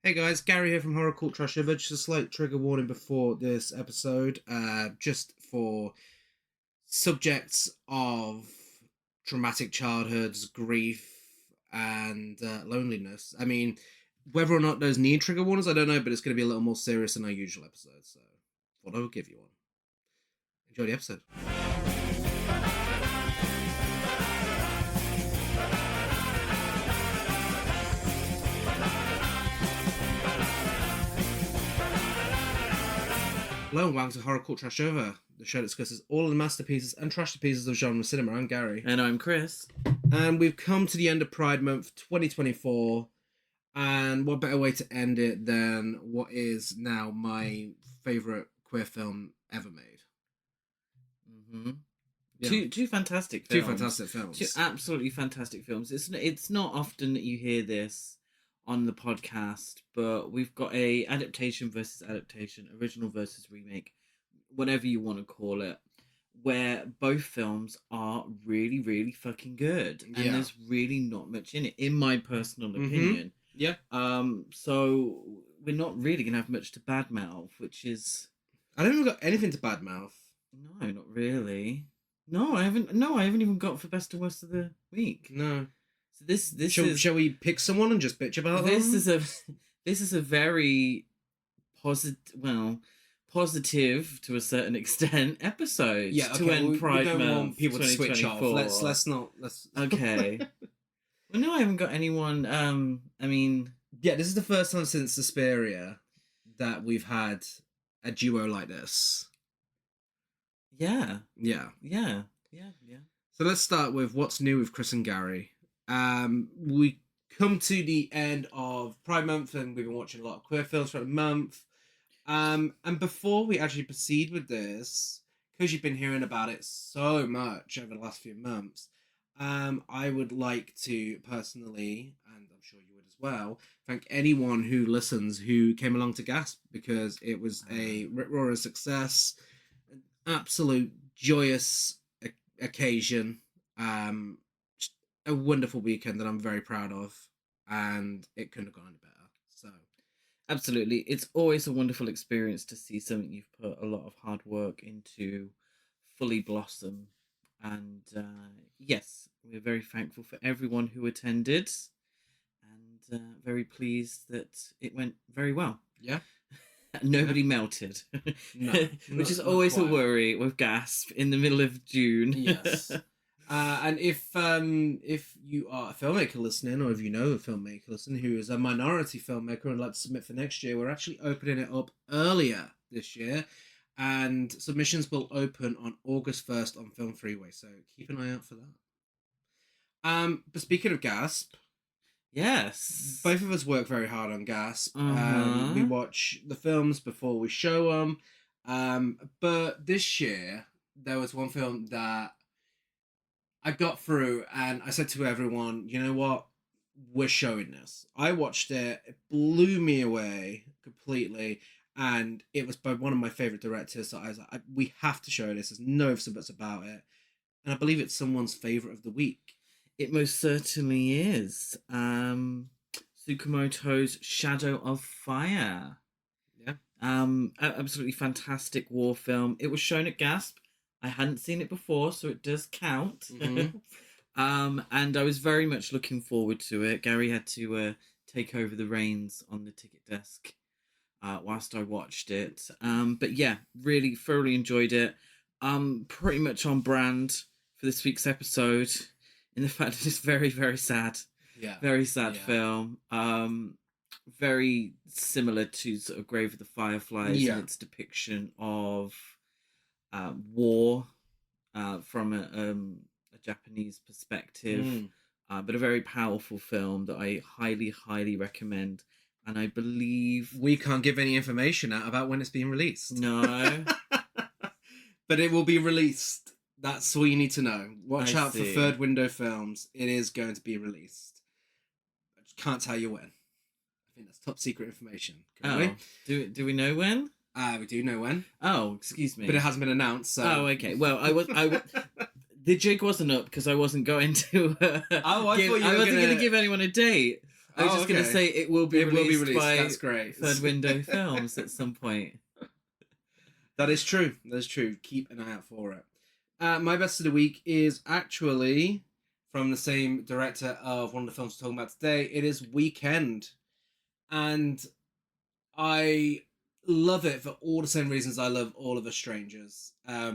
Hey guys, Gary here from Horror Cult Trash Over. Just a slight trigger warning before this episode, just for subjects of traumatic childhoods, grief, and loneliness. I mean, whether or not those need trigger warnings, I don't know, but it's going to be a little more serious than our usual episodes, so thought I would give you one. Enjoy the episode. Hello and welcome to Horror Cult Trash Over, the show that discusses all of the masterpieces and trash pieces of genre cinema. I'm Gary. And I'm Chris. And we've come to the end of Pride Month 2024, and what better way to end it than what is now my favourite queer film ever made. Mm-hmm. Yeah. Two fantastic films. Two fantastic films. Two absolutely fantastic films. It's not often that you hear this on the podcast, but we've got a adaptation versus adaptation, original versus remake, whatever you want to call it, where both films are really, really fucking good, and there's really not much in it, in my personal opinion. Yeah. So we're not really gonna have much to badmouth, which is, I don't even got anything to badmouth. No, not really. No, I haven't. No, I haven't even got for best and worst of the week. No. So this shall we pick someone and just bitch about them? This is a very positive to a certain extent episode. Yeah, okay, to end Pride we don't Month want people to switch off. Let's not. Okay. Well, no, I haven't got anyone. I mean, yeah, this is the first time since Suspiria that we've had a duo like this. Yeah. Yeah. So let's start with what's new with Chris and Gary. We come to the end of Pride Month, and we've been watching a lot of queer films for the month. And before we actually proceed with this, because you've been hearing about it so much over the last few months, I would like to personally, and I'm sure you would as well, thank anyone who listens who came along to Gasp, because it was a rip-roaring success, an absolute joyous occasion, a wonderful weekend that I'm very proud of, and it couldn't have gone any better. So, absolutely, it's always a wonderful experience to see something you've put a lot of hard work into fully blossom. And yes, we're very thankful for everyone who attended, and very pleased that it went very well. Yeah. Nobody melted. No, which is always a worry with Gasp in the middle of June. Yes. And if you are a filmmaker listening, or if you know a filmmaker listening who is a minority filmmaker and would like to submit for next year, we're actually opening it up earlier this year, and submissions will open on August 1st on Film Freeway, so keep an eye out for that. But speaking of Gasp, yes, both of us work very hard on Gasp. Uh-huh. We watch the films before we show them. But this year there was one film that I got through, and I said to everyone, you know what? We're showing this. I watched it. It blew me away completely, and it was by one of my favourite directors. So I was like, we have to show this. There's no ifs and buts about it. And I believe it's someone's favourite of the week. It most certainly is. Tsukamoto's Shadow of Fire. Yeah. Absolutely fantastic war film. It was shown at Gasp. I hadn't seen it before, so it does count. Mm-hmm. And I was very much looking forward to it. Gary had to take over the reins on the ticket desk whilst I watched it. But yeah, really thoroughly enjoyed it. Pretty much on brand for this week's episode, in the fact that it's very, very sad. Yeah. Very sad film. Very similar to sort of Grave of the Fireflies in its depiction of war from a Japanese perspective, but a very powerful film that I highly, highly recommend. And I believe we can't give any information out about when it's being released. No. But it will be released. That's all you need to know. Watch out for Third Window Films. It is going to be released. I just can't tell you when. I think that's top secret information. Do we know when? We do know when. Oh, excuse me. But it hasn't been announced. So. Oh, okay. Well, the jig wasn't up because I wasn't going to. I wasn't going to give anyone a date. I was just going to say it will be released by That's great. Third Window Films at some point. That is true. That's true. Keep an eye out for it. My best of the week is actually from the same director of one of the films we're talking about today. It is Weekend. And I love it for all the same reasons I love All of Us Strangers.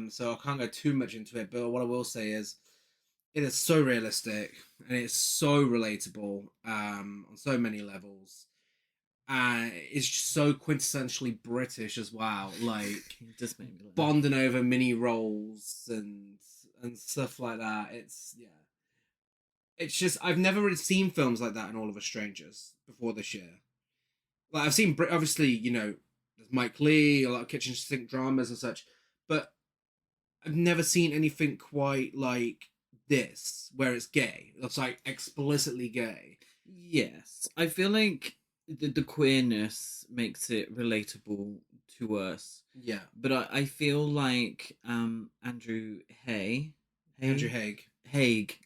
So I can't go too much into it, but what I will say is it is so realistic and it's so relatable on so many levels. It's just so quintessentially British as well, like It does make me laugh. bonding over mini roles and stuff like that. It's just I've never really seen films like that in All of Us Strangers before this year. Like I've seen obviously there's Mike Leigh, a lot of kitchen sink dramas and such, but I've never seen anything quite like this where it's gay. It's like explicitly gay. Yes, I feel like the queerness makes it relatable to us. Yeah. But I feel like Andrew Haigh,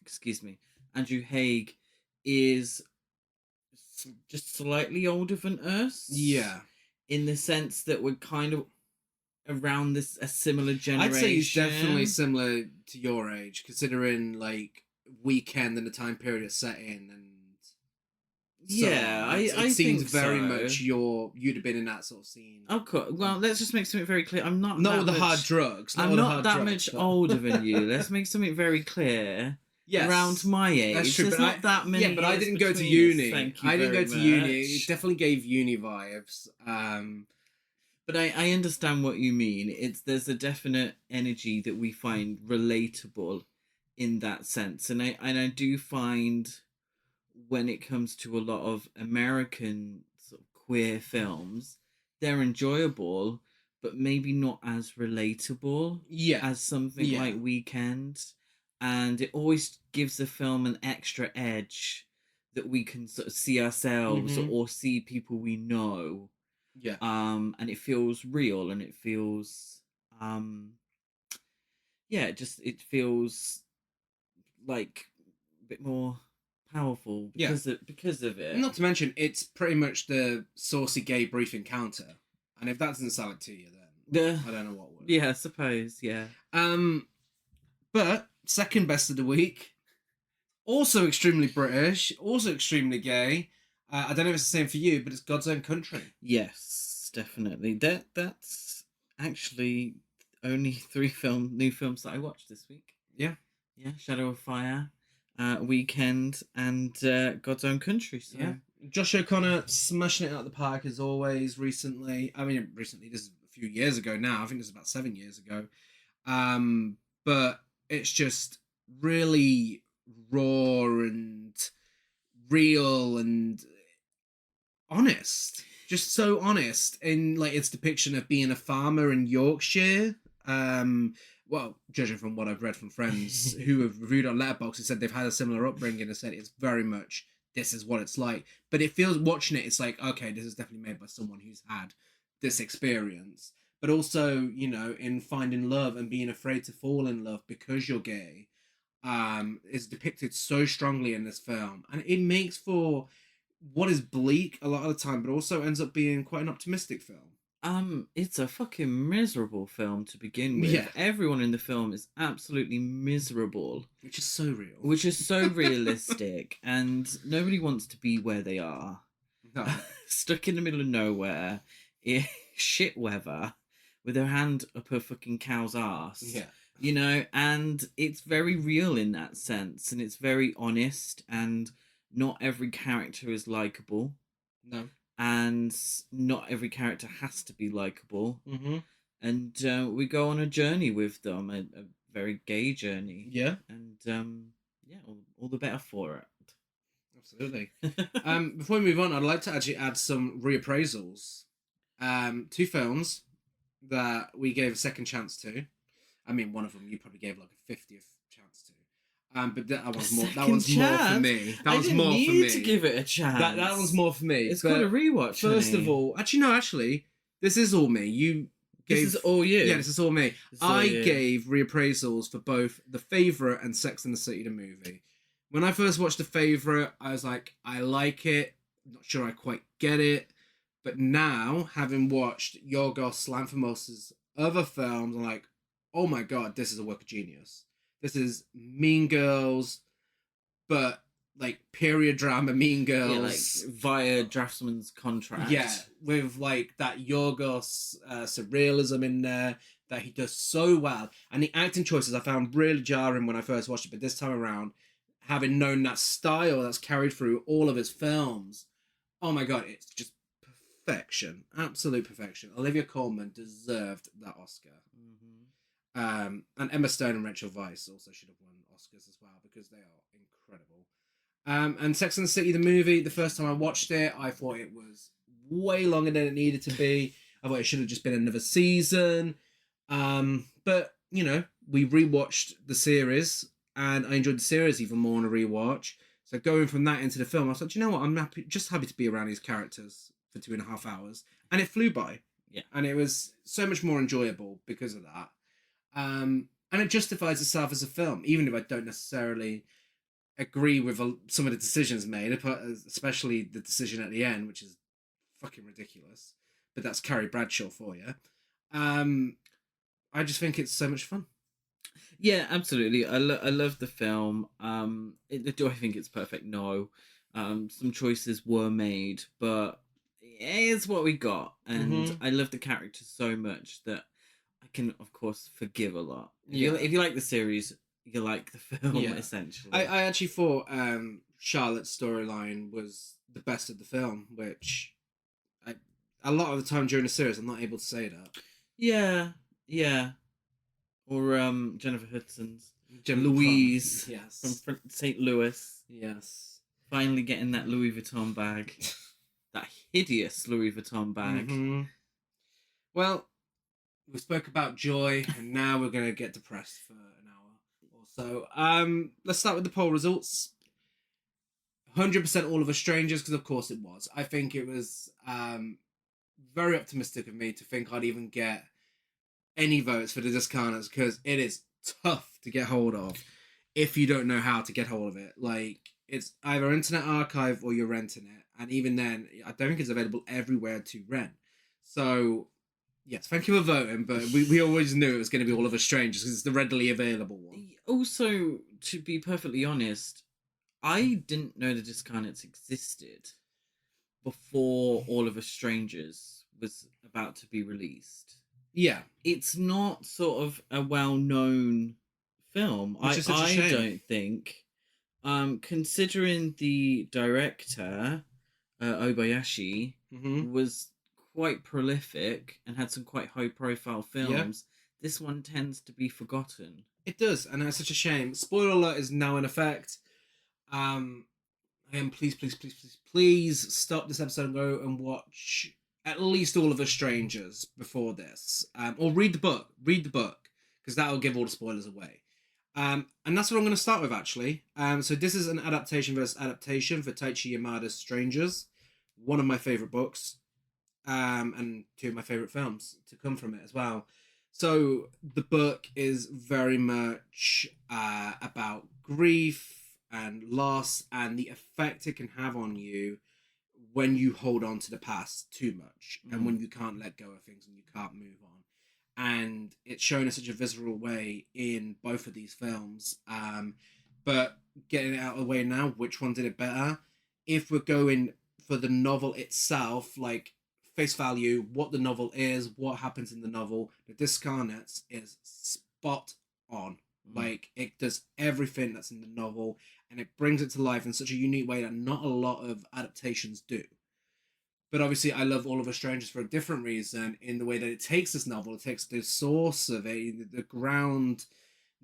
excuse me. Andrew Haigh is just slightly older than us. Yeah. In the sense that we're kind of around a similar generation. I'd say he's definitely similar to your age, considering like Weekend and the time period it's set in, and it seems think very so. much you'd have been in that sort of scene. Of course. Well, let's just make something very clear. I'm not with the hard drugs. I'm not that much older than you. Let's make something very clear. Yes, around my age. That's true. There's not that many. Yeah, but I didn't go to uni. I didn't go to uni. It definitely gave uni vibes. But I understand what you mean. There's a definite energy that we find relatable in that sense, and I do find when it comes to a lot of American sort of queer films, they're enjoyable, but maybe not as relatable as something like Weekend. And it always gives the film an extra edge that we can sort of see ourselves or see people we know. Yeah. And it feels real, and it feels it feels like a bit more powerful because of it. Not to mention, it's pretty much the saucy gay brief encounter, and if that doesn't sell it to you, then I don't know what would. Yeah, I suppose. Yeah. But second best of the week, also extremely British, also extremely gay. I don't know if it's the same for you, but it's God's Own Country. Yes, definitely. That's actually only 3 new films that I watched this week. Yeah. Shadow of Fire, Weekend, and God's Own Country. So. Yeah. Josh O'Connor smashing it out of the park as always recently. I mean, this is a few years ago now. I think this is about 7 years ago. But it's just really raw and real and honest. Just so honest in like its depiction of being a farmer in Yorkshire. Well, judging from what I've read from friends who have reviewed on Letterboxd, who said they've had a similar upbringing and said it's very much this is what it's like. But it feels, watching it, it's like, okay, this is definitely made by someone who's had this experience. But also, in finding love and being afraid to fall in love because you're gay, is depicted so strongly in this film. And it makes for what is bleak a lot of the time, but also ends up being quite an optimistic film. It's a fucking miserable film to begin with. Yeah. Everyone in the film is absolutely miserable. Which is so real. Which is so realistic. And nobody wants to be where they are. No. Stuck in the middle of nowhere, in shit weather, with her hand up her fucking cow's ass. Yeah. And it's very real in that sense. And it's very honest. And not every character is likeable. No. And not every character has to be likeable. Mm-hmm. And we go on a journey with them, a very gay journey. Yeah. And all the better for it. Absolutely. Before we move on, I'd like to actually add some reappraisals. 2 films that we gave a second chance to. I mean, one of them you probably gave like a 50th chance to. But that one's more. That one's more for me. That one's more for me. I didn't need to give it a chance. That one's more for me. It's called a rewatch. First of all, actually, this is all me. This is all you. Yeah, this is all me. I gave reappraisals for both The Favourite and Sex and the City, the movie. When I first watched The Favourite, I was like, I like it. not sure I quite get it. But now, having watched Yorgos Lanthimos' other films, I'm like, oh my god, this is a work of genius. This is Mean Girls, but like period drama Mean Yeah, like Girls. via draftsman's contract. Yeah, with like that Yorgos surrealism in there that he does so well. And the acting choices I found really jarring when I first watched it, but this time around, having known that style that's carried through all of his films, oh my god, it's just perfection. Absolute perfection. Olivia Colman deserved that Oscar. And Emma Stone and Rachel Weisz also should have won Oscars as well because they are incredible. And Sex and the City, the movie, the first time I watched it, I thought it was way longer than it needed to be. I thought it should have just been another season. But, you know, we rewatched the series and I enjoyed the series even more on a rewatch. So going from that into the film, I was like, you know what? I'm just happy to be around these characters for 2.5 hours. And it flew by. Yeah. And it was so much more enjoyable because of that. And it justifies itself as a film, even if I don't necessarily agree with some of the decisions made, especially the decision at the end, which is fucking ridiculous. But that's Carrie Bradshaw for you. I just think it's so much fun. Yeah, absolutely. I love the film. Do I think it's perfect? No. Some choices were made, but it's what we got, and I love the character so much that I can, of course, forgive a lot. If you like the series, you like the film, essentially. I actually thought Charlotte's storyline was the best of the film, which a lot of the time during the series I'm not able to say that. Yeah. Or Jennifer Hudson's Louise from St. Louis. Yes. Finally getting that Louis Vuitton bag. That hideous Louis Vuitton bag. Mm-hmm. Well, we spoke about joy, and now we're going to get depressed for an hour or so. Let's start with the poll results. 100% All of Us Strangers, because of course it was. I think it was very optimistic of me to think I'd even get any votes for the Discarnates, because it is tough to get hold of if you don't know how to get hold of it. Like, it's either Internet Archive or you're renting it, and even then, I don't think it's available everywhere to rent. So, yes, thank you for voting, but we always knew it was going to be All of Us Strangers because it's the readily available one. Also, to be perfectly honest, I didn't know the Discarnates existed before All of Us Strangers was about to be released. Yeah. It's not sort of a well-known film. I don't think. Considering the director, Obayashi, was quite prolific and had some quite high-profile films, this one tends to be forgotten. It does, and that's such a shame. Spoiler alert is now in effect. And please stop this episode and go and watch at least All of Us Strangers before this. Or read the book, because that'll give all the spoilers away. And that's what I'm going to start with, actually. So this is an adaptation versus adaptation for Taichi Yamada's Strangers, one of my favourite books, and two of my favourite films to come from it as well. So the book is very much about grief and loss and the effect it can have on you when you hold on to the past too much and when you can't let go of things and you can't move on. And it's shown in such a visceral way in both of these films. But getting it out of the way now, which one did it better? If we're going for the novel itself, like face value, what the novel is, what happens in the novel, the Discarnates is spot on. Like, it does everything that's in the novel, and it brings it to life in such a unique way that not a lot of adaptations do. But obviously, I love All of Us Strangers for a different reason, in the way that it takes this novel, it takes the source of it, the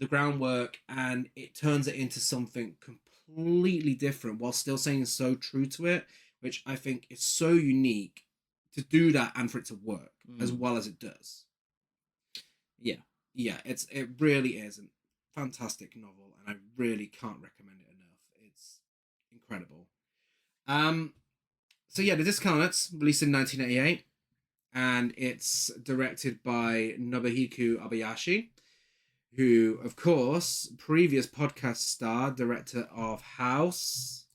groundwork, and it turns it into something completely different while still staying so true to it, which I think is so unique to do that and for it to work as well as it does. Yeah, it really is a fantastic novel, and I really can't recommend it enough. It's incredible. So yeah, The Discarnates, released in 1988, and it's directed by Nobuhiko Obayashi, who, of course, previous podcast star, director of House.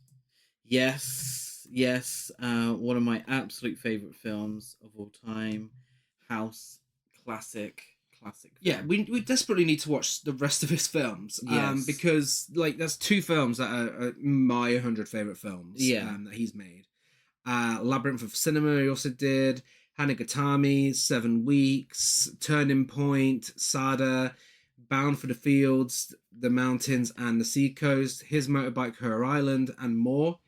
Yes, yes. One of my absolute favorite films of all time. House, classic, classic. Yeah, Film. we desperately need to watch the rest of his films. Yes. Because like there's two films that are my 100 favorite films. Yeah. That he's made. Labyrinth of Cinema he also did. Hanagatami, 7 Weeks, Turning Point, Sada, Bound for the Fields, the Mountains and the Seacoast, His Motorbike, Her Island, and more.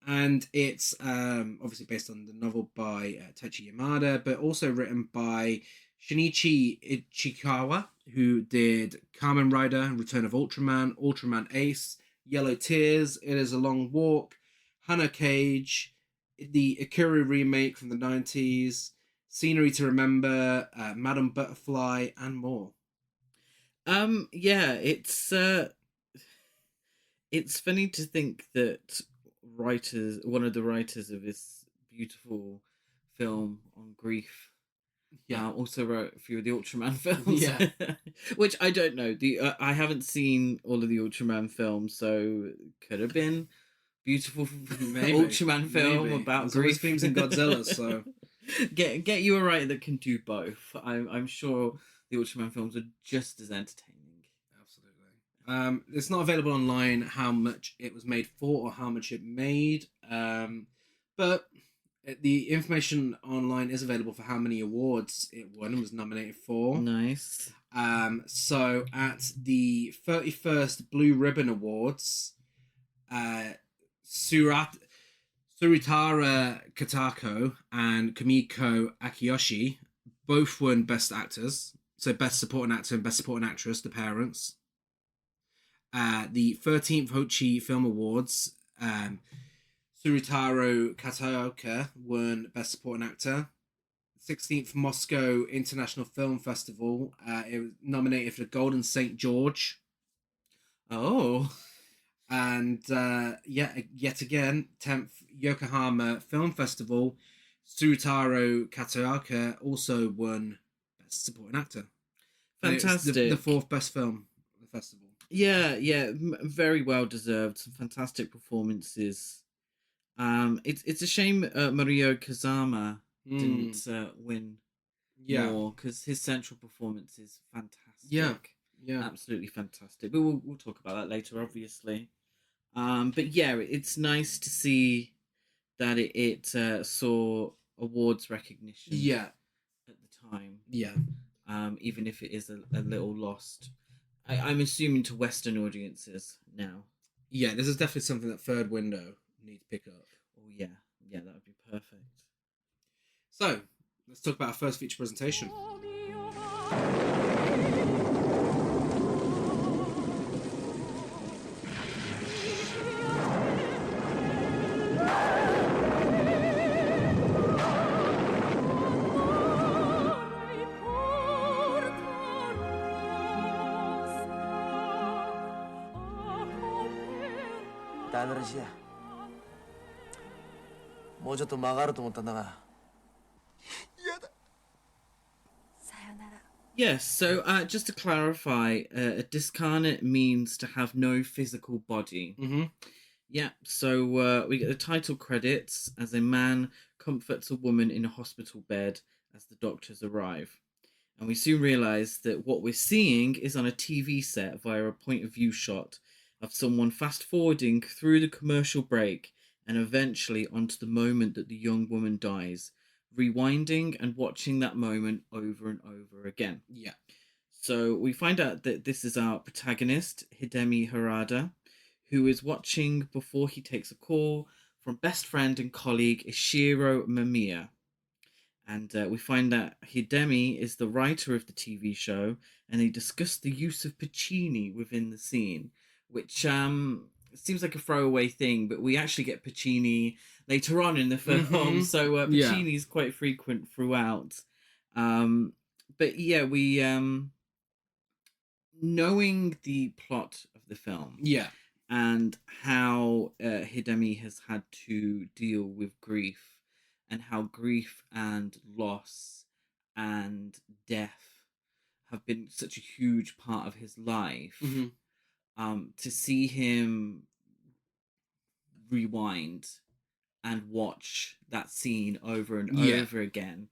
And it's obviously based on the novel by Taichi Yamada, but also written by Shinichi Ichikawa, who did Kamen Rider, Return of Ultraman, Ultraman Ace, Yellow Tears, It Is a Long Walk, Hana Cage, the Ikuru remake from the 90s, Scenery to Remember, Madame Butterfly, and more. Yeah, it's funny to think that one of the writers of this beautiful film on grief, also wrote a few of the Ultraman films. Yeah. Which I don't know. I haven't seen all of the Ultraman films, so could have been beautiful Ultraman film about There's grief. themes in Godzilla, so get you a writer that can do both. I'm sure the Ultraman films are just as entertaining. Absolutely. It's not available online how much it was made for or how much it made, but the information online is available for how many awards it won and was nominated for. Nice. So at the 31st Blue Ribbon Awards, Surutara Katako and Kumiko Akiyoshi both won Best Actors. So Best Supporting Actor and Best Supporting Actress, the parents. The 13th Hochi Film Awards, Surutaro Kataoka won Best Supporting Actor. 16th Moscow International Film Festival, it was nominated for the Golden St. George. Oh. And yet again, 10th Yokohama Film Festival, Surutaro Kataoka also won Best Supporting Actor. Fantastic. The fourth best film of the festival. Yeah, very well deserved. Some fantastic performances. It's a shame Mario Kazama didn't win more, because his central performance is fantastic. Yeah, absolutely fantastic. But we'll talk about that later, obviously. But yeah, it's nice to see that it saw awards recognition. Yeah, at the time. Yeah. Even if it is a little lost. I'm assuming to Western audiences now. Yeah, this is definitely something that Third Window need to pick up. Oh yeah, that would be perfect. So let's talk about our first feature presentation. Yes, so just to clarify, a discarnate means to have no physical body. Mm-hmm. Yeah, so we get the title credits as a man comforts a woman in a hospital bed as the doctors arrive. And we soon realise that what we're seeing is on a TV set via a point of view shot of someone fast forwarding through the commercial break and eventually onto the moment that the young woman dies, rewinding and watching that moment over and over again. Yeah. So we find out that this is our protagonist, Hidemi Harada, who is watching before he takes a call from best friend and colleague Ishiro Mamiya. And we find that Hidemi is the writer of the TV show, and they discuss the use of Puccini within the scene, which seems like a throwaway thing, but we actually get Puccini later on in the film, mm-hmm. So Puccini is quite frequent throughout. But yeah, we knowing the plot of the film, and how Hidemi has had to deal with grief, and how grief and loss and death have been such a huge part of his life. Mm-hmm. To see him rewind and watch that scene over and Yeah. over again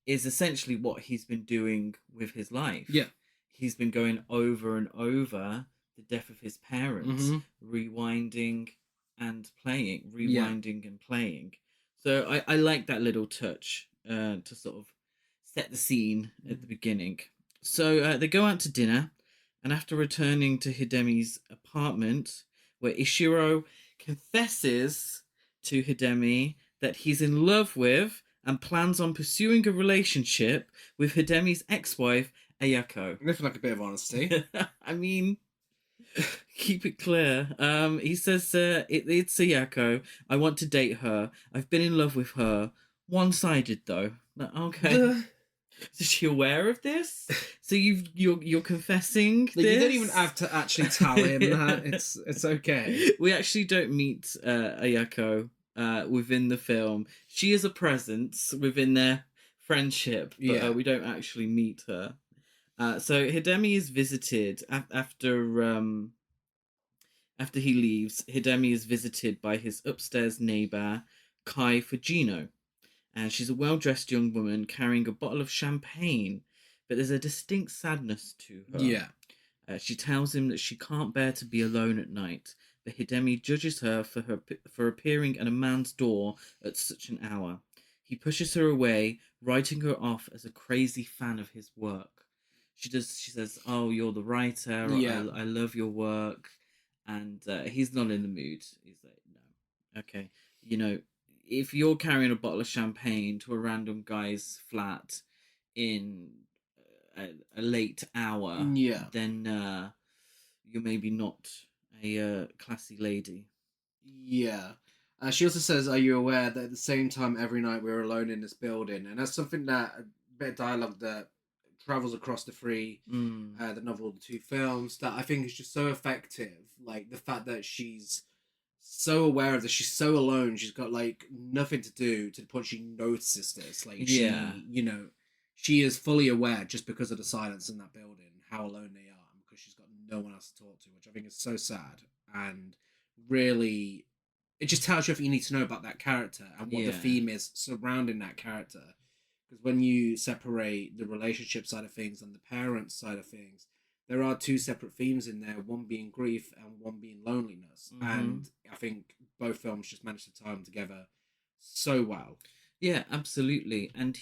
is essentially what he's been doing with his life. Yeah. He's been going over and over the death of his parents, rewinding and playing, rewinding and playing. So I like that little touch to sort of set the scene at the beginning. So they go out to dinner, and after returning to Hidemi's apartment, where Ishiro confesses to Hidemi that he's in love with and plans on pursuing a relationship with Hidemi's ex-wife, Ayako. Looking like a bit of honesty. I mean, keep it clear. He says, it's Ayako. I want to date her. I've been in love with her. One-sided, though. Okay. Is she aware of this? So you're confessing this? You don't even have to actually tell him that. It's okay. We actually don't meet Ayako within the film. She is a presence within their friendship, but we don't actually meet her. So Hidemi is visited after he leaves. Hidemi is visited by his upstairs neighbor Kai Fujino. And she's a well-dressed young woman carrying a bottle of champagne, but there's a distinct sadness to her. Yeah. She tells him that she can't bear to be alone at night, but Hidemi judges her for appearing at a man's door at such an hour. He pushes her away, writing her off as a crazy fan of his work. She says, "Oh, you're the writer. Yeah. I love your work," and he's not in the mood. He's like, "No, okay, if you're carrying a bottle of champagne to a random guy's flat in a late hour, then you're maybe not a classy lady." Yeah. She also says, "Are you aware that at the same time every night we're alone in this building?" And that's something that a bit of dialogue that travels across the novel, the two films, that I think is just so effective. Like the fact that she's so aware of this, she's so alone, she's got like nothing to do to the point she notices this. Like she is fully aware just because of the silence in that building, how alone they are, and because she's got no one else to talk to, which I think is so sad. And really, it just tells you everything you need to know about that character and what the theme is surrounding that character. Because when you separate the relationship side of things and the parent side of things, there are two separate themes in there, one being grief and one being loneliness. And I think both films just managed to tie them together so well. Yeah, absolutely. And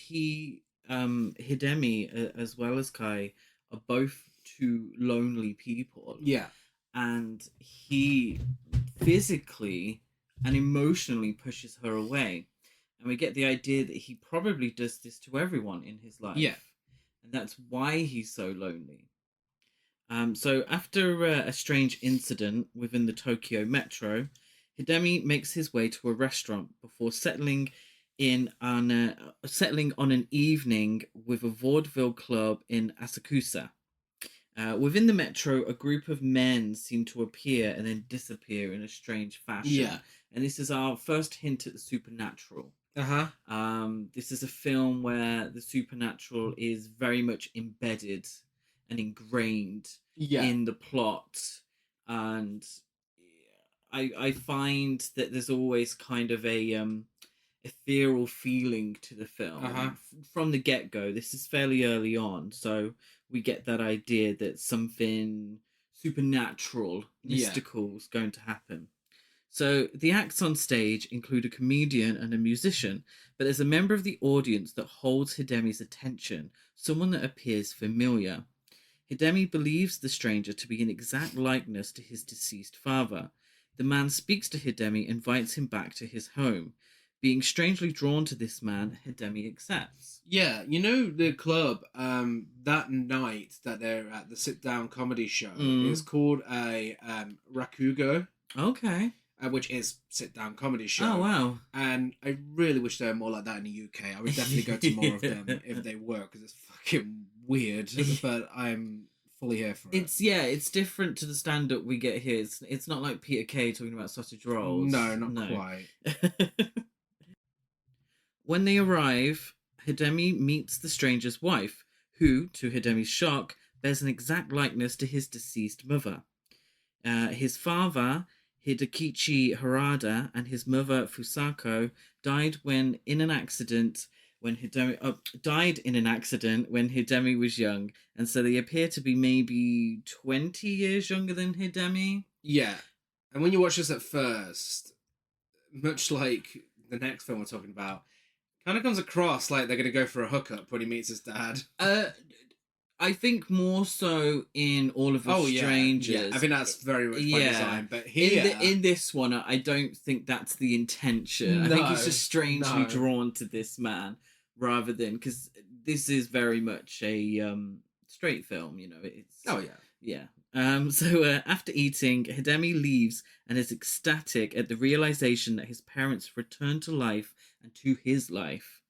Hidemi, as well as Kai, are both two lonely people. Yeah. And he physically and emotionally pushes her away. And we get the idea that he probably does this to everyone in his life. Yeah. And that's why he's so lonely. So after a strange incident within the Tokyo metro, Hidemi makes his way to a restaurant before settling on an evening with a vaudeville club in Asakusa. Within the metro, a group of men seem to appear and then disappear in a strange fashion. Yeah. And this is our first hint at the supernatural. This is a film where the supernatural is very much embedded and ingrained in the plot, and I find that there's always kind of a ethereal feeling to the film from the get-go. This is fairly early on, so we get that idea that something supernatural, mystical is going to happen. So the acts on stage include a comedian and a musician, but there's a member of the audience that holds Hidemi's attention, someone that appears familiar. Hidemi believes the stranger to be an exact likeness to his deceased father. The man speaks to Hidemi and invites him back to his home. Being strangely drawn to this man, Hidemi accepts. Yeah, the club, that night that they're at the sit-down comedy show is called a Rakugo. Okay. Which is sit-down comedy show. Oh, wow. And I really wish they were more like that in the UK. I would definitely go to more of them if they were, because it's fucking weird, but I'm fully here for it. It's different to the stand-up we get here. It's not like Peter Kay talking about sausage rolls. No, not quite. When they arrive, Hidemi meets the stranger's wife, who, to Hidemi's shock, bears an exact likeness to his deceased mother. His father, Hidekichi Harada and his mother Fusako died in an accident when Hidemi was young, and so they appear to be maybe 20 years younger than Hidemi. Yeah. And when you watch this at first, much like the next film we're talking about, kind of comes across like they're going to go for a hookup when he meets his dad. I think more so in All of Us Strangers. Yeah. I think that's very much by design. But here... In this one, I don't think that's the intention. I think he's just strangely drawn to this man rather than... Because this is very much a straight film, you know. It's... Oh, yeah. Yeah. So after eating, Hidemi leaves and is ecstatic at the realization that his parents returned to life and to his life.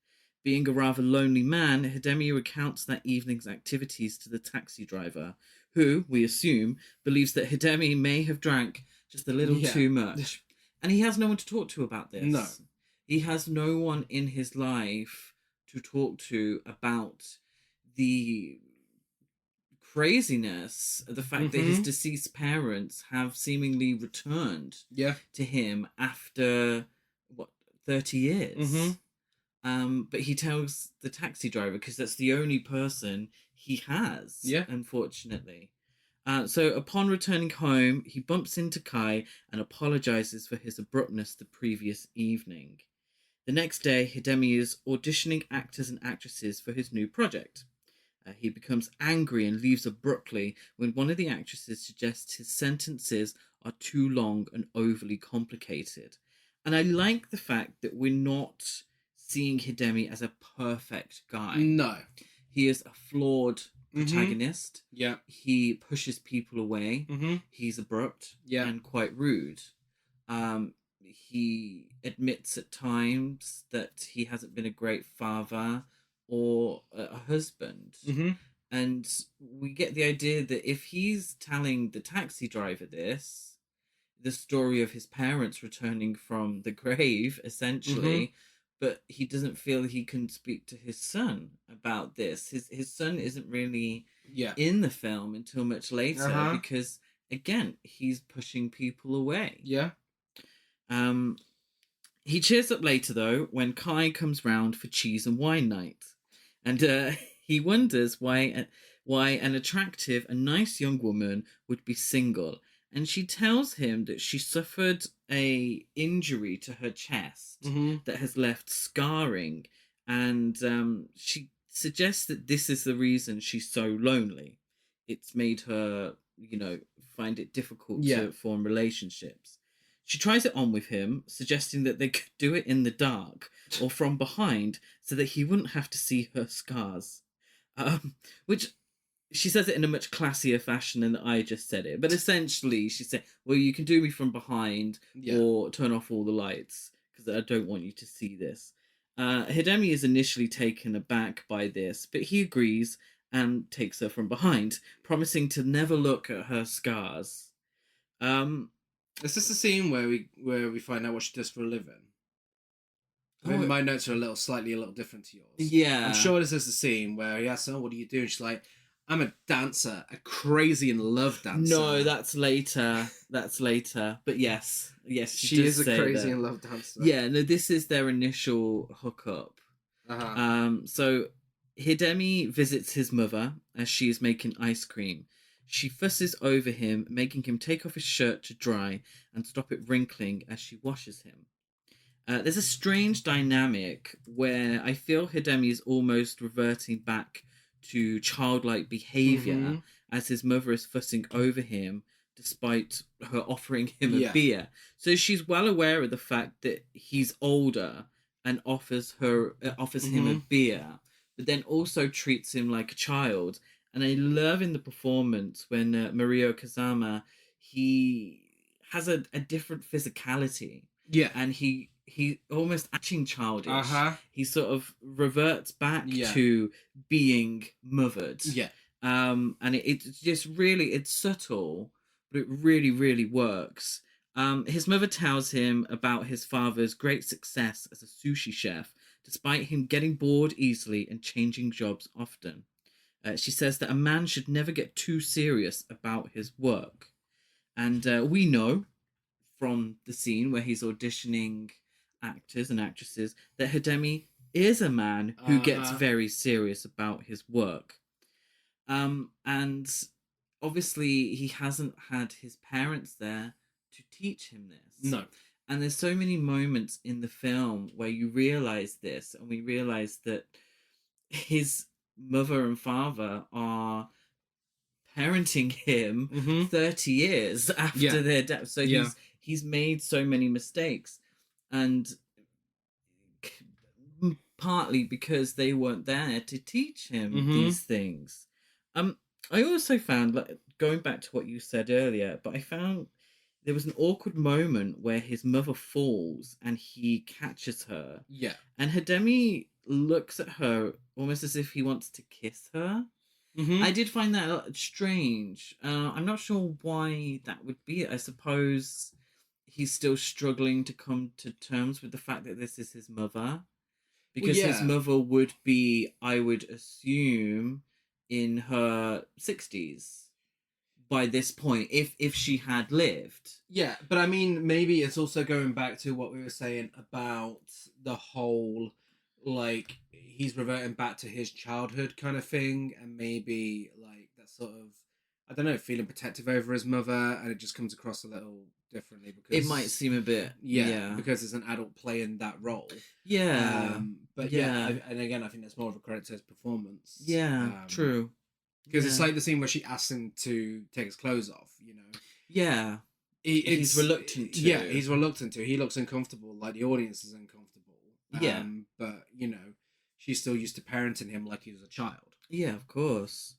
Being a rather lonely man, Hidemi recounts that evening's activities to the taxi driver, who, we assume, believes that Hidemi may have drank just a little too much. And he has no one to talk to about this. No. He has no one in his life to talk to about the craziness, the fact that his deceased parents have seemingly returned to him after, 30 years? But he tells the taxi driver because that's the only person he has, unfortunately. So upon returning home, he bumps into Kai and apologizes for his abruptness the previous evening. The next day, Hidemi is auditioning actors and actresses for his new project. He becomes angry and leaves abruptly when one of the actresses suggests his sentences are too long and overly complicated. And I like the fact that we're not seeing Hidemi as a perfect guy. No. He is a flawed protagonist. Yeah. He pushes people away. He's abrupt and quite rude. He admits at times that he hasn't been a great father or a husband. And we get the idea that if he's telling the taxi driver the story of his parents returning from the grave, essentially, but he doesn't feel he can speak to his son about this. His son isn't really in the film until much later because, again, he's pushing people away. Yeah. He cheers up later, though, when Kai comes round for cheese and wine night. And he wonders why an attractive and nice young woman would be single. And she tells him that she suffered a injury to her chest that has left scarring. And she suggests that this is the reason she's so lonely. It's made her, find it difficult to form relationships. She tries it on with him, suggesting that they could do it in the dark or from behind so that he wouldn't have to see her scars. Which she says it in a much classier fashion than I just said it. But essentially, she said, well, you can do me from behind or turn off all the lights because I don't want you to see this. Hidemi is initially taken aback by this, but he agrees and takes her from behind, promising to never look at her scars. Is this the scene where we find out what she does for a living? I mean, my notes are slightly a little different to yours. Yeah. I'm sure this is the scene where he asks her, what do you do? And she's like, I'm a dancer, a crazy in love dancer. No, that's later. But yes, she is a crazy in love dancer. Yeah, no, this is their initial hookup. So Hidemi visits his mother as she is making ice cream. She fusses over him, making him take off his shirt to dry and stop it wrinkling as she washes him. There's a strange dynamic where I feel Hidemi is almost reverting back to childlike behaviour as his mother is fussing over him despite her offering him a beer. So she's well aware of the fact that he's older and offers him a beer, but then also treats him like a child. And I love in the performance when Mario Kazama, he has a different physicality. Yeah. And he almost acting childish. He sort of reverts back to being mothered. Yeah. And it's just really, it's subtle, but it really, really works. His mother tells him about his father's great success as a sushi chef, despite him getting bored easily and changing jobs often. She says that a man should never get too serious about his work. And we know from the scene where he's auditioning actors and actresses that Hidemi is a man who gets very serious about his work. And obviously he hasn't had his parents there to teach him this. No. And there's so many moments in the film where you realize this, and we realize that his mother and father are parenting him 30 years after their death. So he's made so many mistakes, and partly because they weren't there to teach him these things. I also found, like, going back to what you said earlier, but I found there was an awkward moment where his mother falls and he catches her. Yeah. And Hidemi looks at her almost as if he wants to kiss her. I did find that strange. I'm not sure why that would be. I suppose he's still struggling to come to terms with the fact that this is his mother. Because his mother would be, I would assume, in her 60s by this point, if she had lived. Yeah, but I mean, maybe it's also going back to what we were saying about the whole, like, he's reverting back to his childhood kind of thing, and maybe, like, that sort of, I don't know, feeling protective over his mother, and it just comes across a little differently because it might seem a bit because there's an adult playing that role. But and again, I think that's more of a credit to his performance. True. Because it's like the scene where she asks him to take his clothes off, you know. Yeah. He's reluctant to. Yeah, he's reluctant to. He looks uncomfortable, like the audience is uncomfortable. But, you know, she's still used to parenting him like he was a child. Yeah, of course.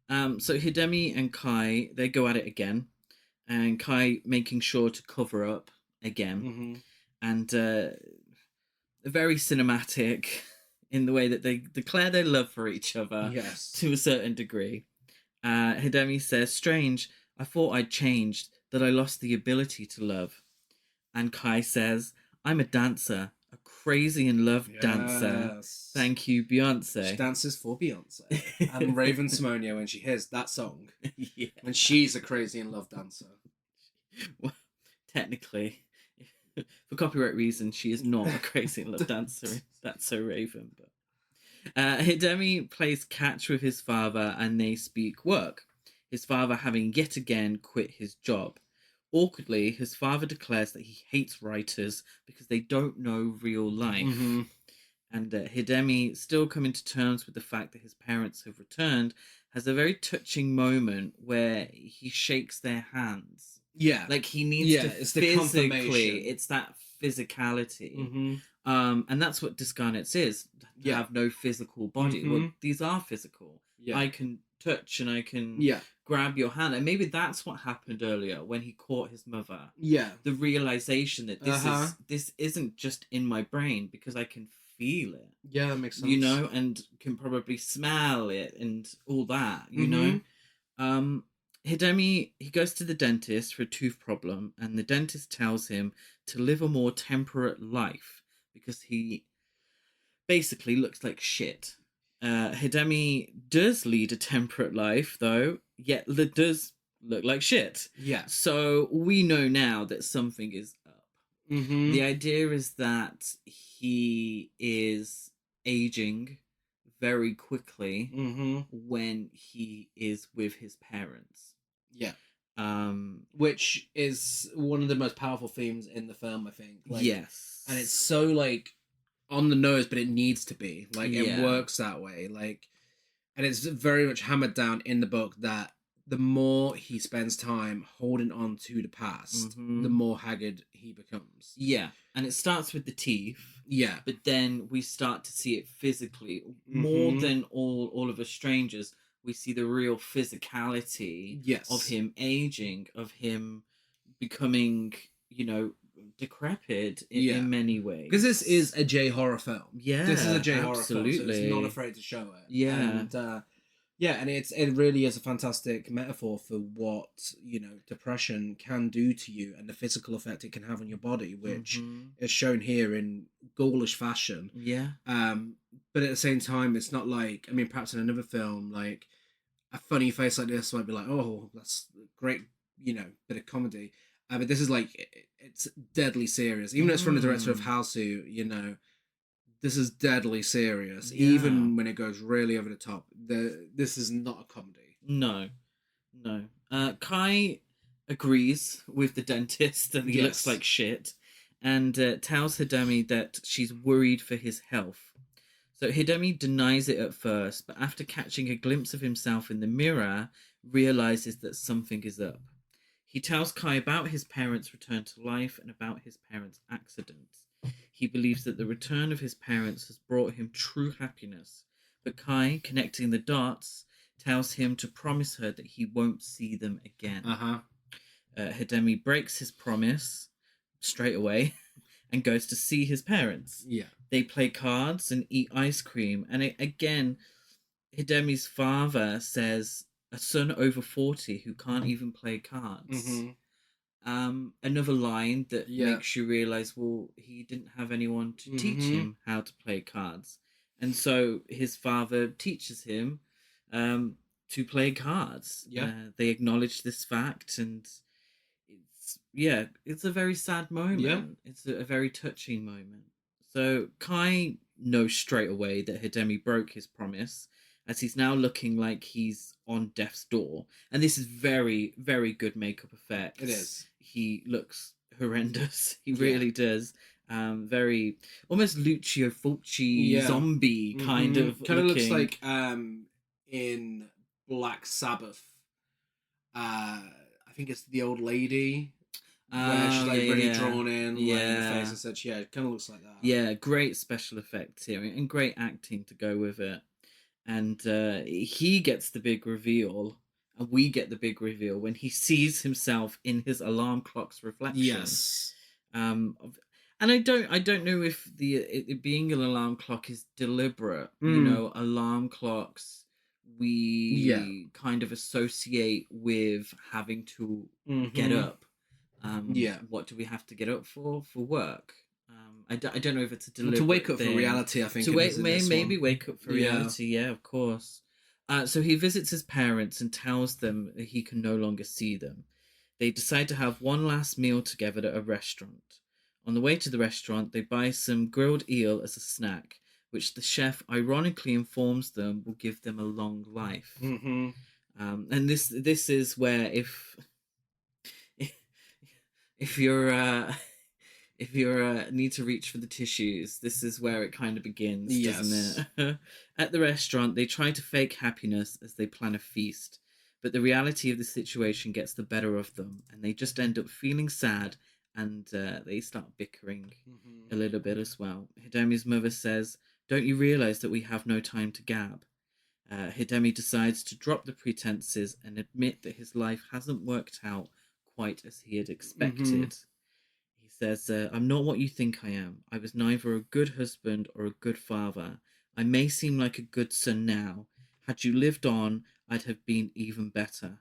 So Hidemi and Kai, they go at it again. And Kai making sure to cover up again. And very cinematic in the way that they declare their love for each other to a certain degree. Hidemi says, "Strange, I thought I'd changed, that I lost the ability to love." And Kai says, "I'm a dancer, a crazy in love dancer. Thank you, Beyonce." She dances for Beyonce. And Raven Simonia, when she hears that song, and she's a crazy in love dancer. Well, technically, for copyright reasons, she is not a crazy in love dancer. That's so Raven. But Hidemi plays catch with his father, and they speak work. His father having yet again quit his job. Awkwardly, his father declares that he hates writers because they don't know real life. And Hidemi, still coming to terms with the fact that his parents have returned, has a very touching moment where he shakes their hands. Yeah. Like he needs to it's physically, it's that physicality. And that's what Discarnates is. To have no physical body. Well, these are physical. I can touch and I can grab your hand. And maybe that's what happened earlier when he caught his mother. The realization that this isn't just in my brain because I can feel it. Yeah, that makes sense. You know, and can probably smell it and all that, you know? Hidemi, he goes to the dentist for a tooth problem, and the dentist tells him to live a more temperate life because he basically looks like shit. Hidemi does lead a temperate life, though, yet does look like shit. So we know now that something is up. The idea is that he is aging very quickly when he is with his parents. Which is one of the most powerful themes in the film, I think. Like, and it's so, like, on the nose, but it needs to be. Like, it works that way. Like, and it's very much hammered down in the book that the more he spends time holding on to the past, the more haggard he becomes. And it starts with the teeth. But then we start to see it physically. More than all of us strangers, we see the real physicality of him aging, of him becoming, you know, decrepit in many ways. Because this is a J horror film. This is a J horror film, so it's not afraid to show it. And it really is a fantastic metaphor for what, you know, depression can do to you and the physical effect it can have on your body, which is shown here in ghoulish fashion. But at the same time, it's not like, I mean, perhaps in another film, like a funny face like this might be like, oh, that's great, you know, bit of comedy. But this is like it's deadly serious. Even though it's from the director of Hausu, you know, this is deadly serious. Yeah. Even when it goes really over the top, this is not a comedy. No. Kai agrees with the dentist that he looks like shit, and tells Hidemi that she's worried for his health. So Hidemi denies it at first, but after catching a glimpse of himself in the mirror, realizes that something is up. He tells Kai about his parents' return to life and about his parents' accident. He believes that the return of his parents has brought him true happiness, but Kai, connecting the dots, tells him to promise her that he won't see them again. Hidemi breaks his promise straight away and goes to see his parents. Yeah. They play cards and eat ice cream. And again, Hidemi's father says, a son over 40 who can't even play cards. Another line that makes you realize, well, he didn't have anyone to teach him how to play cards. And so his father teaches him to play cards. They acknowledge this fact, and it's a very sad moment. Yeah. It's a very touching moment. So Kai knows straight away that Hidemi broke his promise, as he's now looking like he's on death's door. And this is very, very good makeup effects. It is. He looks horrendous. He really does. Very almost Lucio Fulci zombie kind of looks like in Black Sabbath. I think it's the old lady. Where she's like really drawn in, like in the face and such. Yeah, it kind of looks like that. Yeah, great special effects here and great acting to go with it. And he gets the big reveal, and we get the big reveal when he sees himself in his alarm clock's reflection. Yes. And I don't know if it being an alarm clock is deliberate. You know, alarm clocks we kind of associate with having to get up. What do we have to get up for work? I don't know if it's a deliberate to wake up thing. for reality. I think to maybe wake up for reality. Yeah, of course. So he visits his parents and tells them that he can no longer see them. They decide to have one last meal together at a restaurant. On the way to the restaurant, they buy some grilled eel as a snack, which the chef ironically informs them will give them a long life. And this is where if you're need to reach for the tissues, this is where it kind of begins, doesn't it? At the restaurant, they try to fake happiness as they plan a feast, but the reality of the situation gets the better of them, and they just end up feeling sad, and they start bickering a little bit as well. Hidemi's mother says, "Don't you realize that we have no time to gab?" Hidemi decides to drop the pretenses and admit that his life hasn't worked out quite as he had expected. He says, "I'm not what you think I am. I was neither a good husband or a good father. I may seem like a good son now. Had you lived on, I'd have been even better."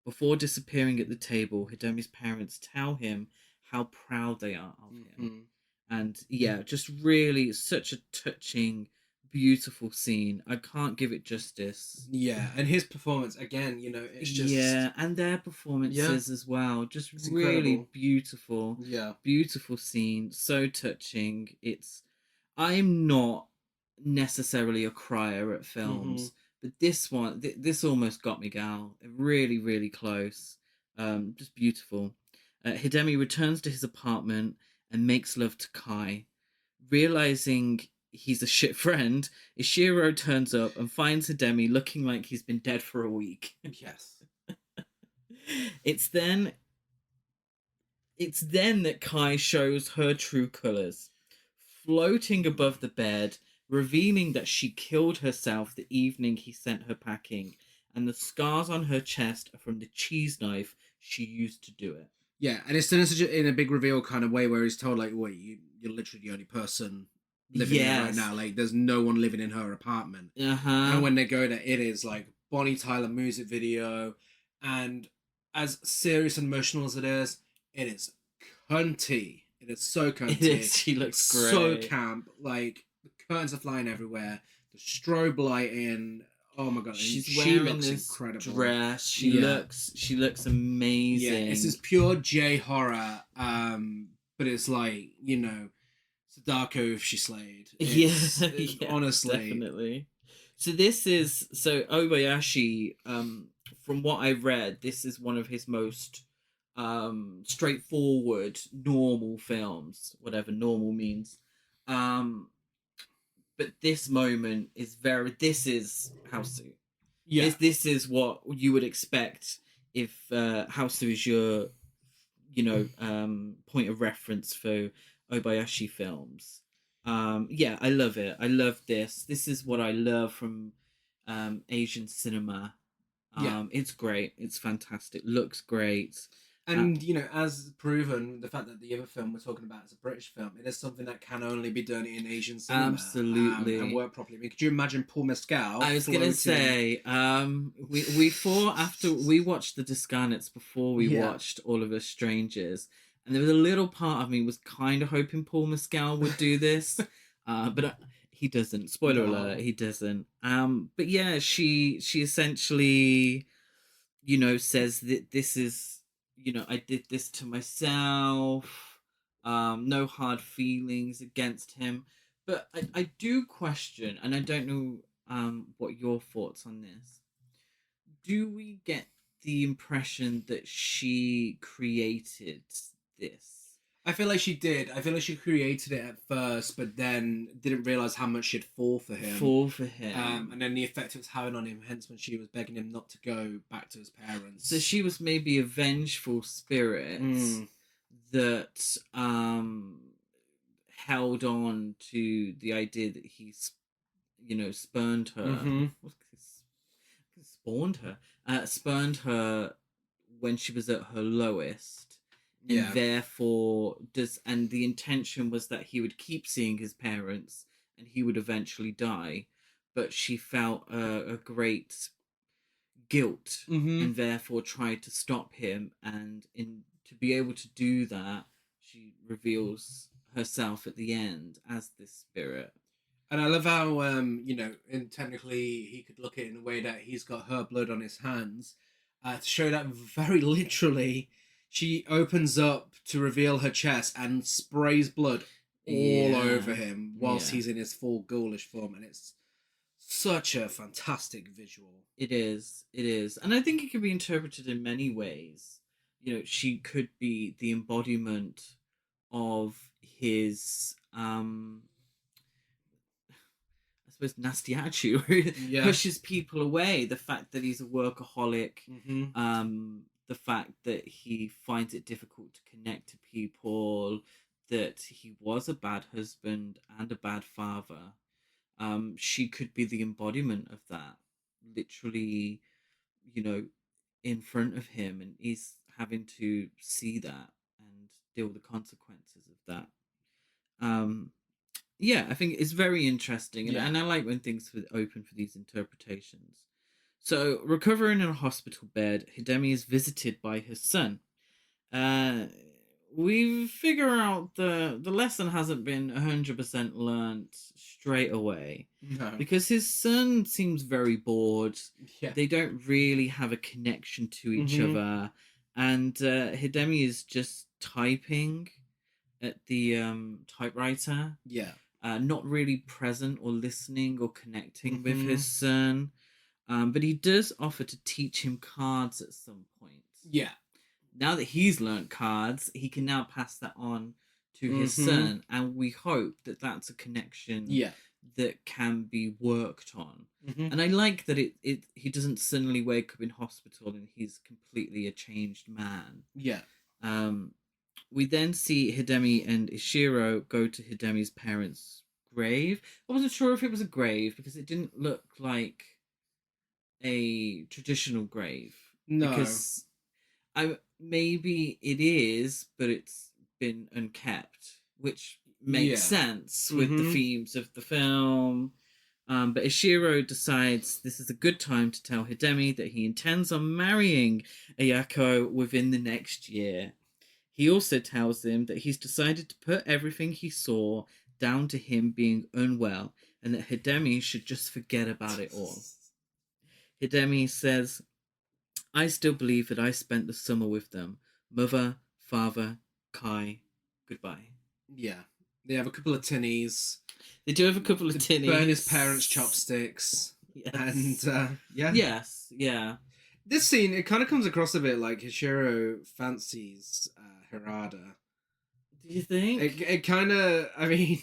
Before disappearing at the table, Hidemi's parents tell him how proud they are of him. And just really such a touching, beautiful scene. I can't give it justice. Yeah, and his performance again, you know, it's just and their performances as well, just it's really incredible. beautiful. Beautiful scene, so touching. I'm not necessarily a crier at films, but this one, this almost got me, gal. Really, really close. Just beautiful. Hidemi returns to his apartment and makes love to Kai. Realizing he's a shit friend, Ishiro turns up and finds Hidemi looking like he's been dead for a week. Yes. It's then that Kai shows her true colours. Floating above the bed, revealing that she killed herself the evening he sent her packing, and the scars on her chest are from the cheese knife she used to do it. Yeah, and it's done in a big reveal kind of way where he's told, like, wait, you're literally the only person living there right now. Like, there's no one living in her apartment. And when they go there, it is like Bonnie Tyler music video, and as serious and emotional as it is cunty. It is so cunty. It is. She looks great. So camp. Like, the curtains are flying everywhere. The strobe lighting. Oh my god, She's she wearing looks this incredible. dress. She Yeah. looks amazing. Yeah, it's this pure J horror, but it's like, you know, Sadako if she slayed. It's Yeah, honestly, definitely. So Obayashi, from what I've read, this is one of his most straightforward, normal films, whatever normal means. Um, but this moment is this is Houseu. yeah, This is what you would expect if Houseu is your point of reference for Obayashi films. Yeah, I love it. I love this. This is what I love from Asian cinema. yeah. It's great. It's fantastic. Looks great. And you know, as proven, the fact that the other film we're talking about is a British film, it is something that can only be done in Asian cinema, Absolutely. and work properly. I mean, could you imagine Paul Mescal? I was gonna say, we thought after we watched the Discarnates before we Yeah. watched All of Us Strangers, and there was a little part of me was kind of hoping Paul Mescal would do this, but he doesn't. Spoiler No. alert, he doesn't. But yeah, she essentially, says that this is, I did this to myself. No hard feelings against him. But I do question, and I don't know what your thoughts on this. Do we get the impression that she created this? I feel like she did. I feel like she created it at first, but then didn't realize how much she'd fall for him. And then the effect it was having on him. Hence, when she was begging him not to go back to his parents. So she was maybe a vengeful spirit that held on to the idea that he, spurned her. Mm-hmm. Spurned her when she was at her lowest. Yeah. And therefore and the intention was that he would keep seeing his parents and he would eventually die, but she felt a great guilt and therefore tried to stop him, and to be able to do that, she reveals herself at the end as this spirit. And I love how and technically he could look at it in a way that he's got her blood on his hands, to show that very literally she opens up to reveal her chest and sprays blood all over him whilst he's in his full ghoulish form, and it's such a fantastic visual. It is, and I think it can be interpreted in many ways. She could be the embodiment of his I suppose nasty attitude who pushes people away. The fact that he's a workaholic, the fact that he finds it difficult to connect to people, that he was a bad husband and a bad father. She could be the embodiment of that, literally, in front of him, and he's having to see that and deal with the consequences of that. Yeah, I think it's very interesting, and I like when things are open for these interpretations. So, recovering in a hospital bed, Hidemi is visited by his son. We figure out the lesson hasn't been 100% learnt straight away. No. Because his son seems very bored. Yeah. They don't really have a connection to each other. And Hidemi is just typing at the typewriter. Yeah. Not really present or listening or connecting with his son. But he does offer to teach him cards at some point. Yeah. Now that he's learnt cards, he can now pass that on to his son, and we hope that that's a connection that can be worked on. And I like that he doesn't suddenly wake up in hospital and he's completely a changed man. Yeah. We then see Hidemi and Ishiro go to Hidemi's parents' grave. I wasn't sure if it was a grave because it didn't look like a traditional grave. No. Because maybe it is, but it's been unkept, which makes sense with the themes of the film. But Ishiro decides this is a good time to tell Hidemi that he intends on marrying Ayako within the next year. He also tells him that he's decided to put everything he saw down to him being unwell, and that Hidemi should just forget about it all. Hidemi says, I still believe that I spent the summer with them. Mother, father, Kai, goodbye. Yeah. They have a couple of tinnies. They do have a couple of tinnies. Burn his parents' chopsticks. Yes. And, yeah. Yes, yeah. This scene, it kind of comes across a bit like Hishiro fancies Harada. Do you think? It kind of, I mean...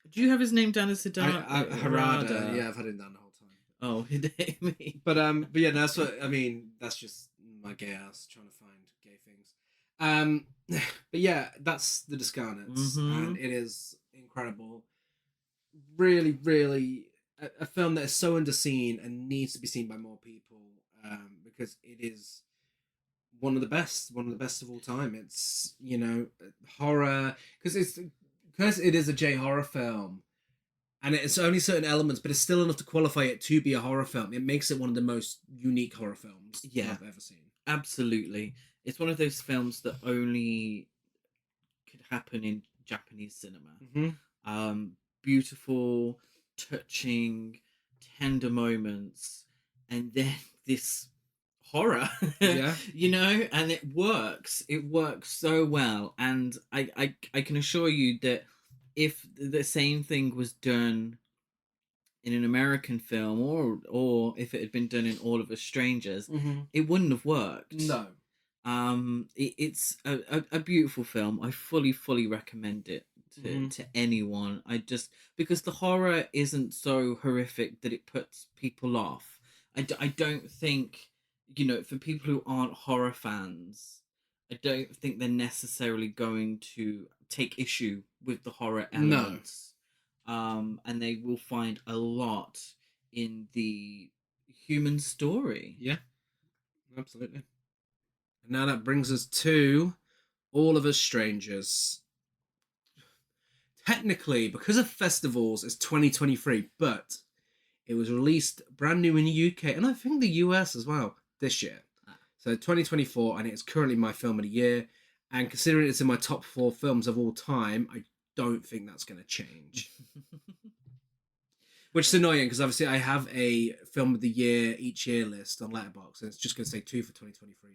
Do you have his name down as Harada? Harada. Yeah, I've had him down the whole time. Oh, Hidemi. But yeah, that's what, I mean, that's just my gay ass trying to find gay things. But yeah, that's the Discarnates, and it is incredible. Really, really, a film that is so underseen and needs to be seen by more people, because it is one of the best of all time. It's, you know, horror, because it is a J horror film, and it's only certain elements, but it's still enough to qualify it to be a horror film. It makes it one of the most unique horror films I've ever seen. Absolutely. It's one of those films that only could happen in Japanese cinema. Beautiful, touching, tender moments, and then this horror. Yeah. You know, and it works so well, and I can assure you that if the same thing was done in an American film, or if it had been done in All of Us Strangers, it wouldn't have worked. No. It's a beautiful film. I fully recommend it to anyone. Because the horror isn't so horrific that it puts people off. I don't think, you know, for people who aren't horror fans, I don't think they're necessarily going to take issue with the horror elements. No. And they will find a lot in the human story. Yeah, absolutely. And now that brings us to All of Us Strangers. Technically, because of festivals, it's 2023, but it was released brand new in the UK, and I think the US as well, this year. So 2024, and it's currently my film of the year. And considering it's in my top 4 films of all time, I don't think that's going to change. Which is annoying, because obviously I have a film of the year each year list on Letterboxd, and it's just going to say 2 for 2023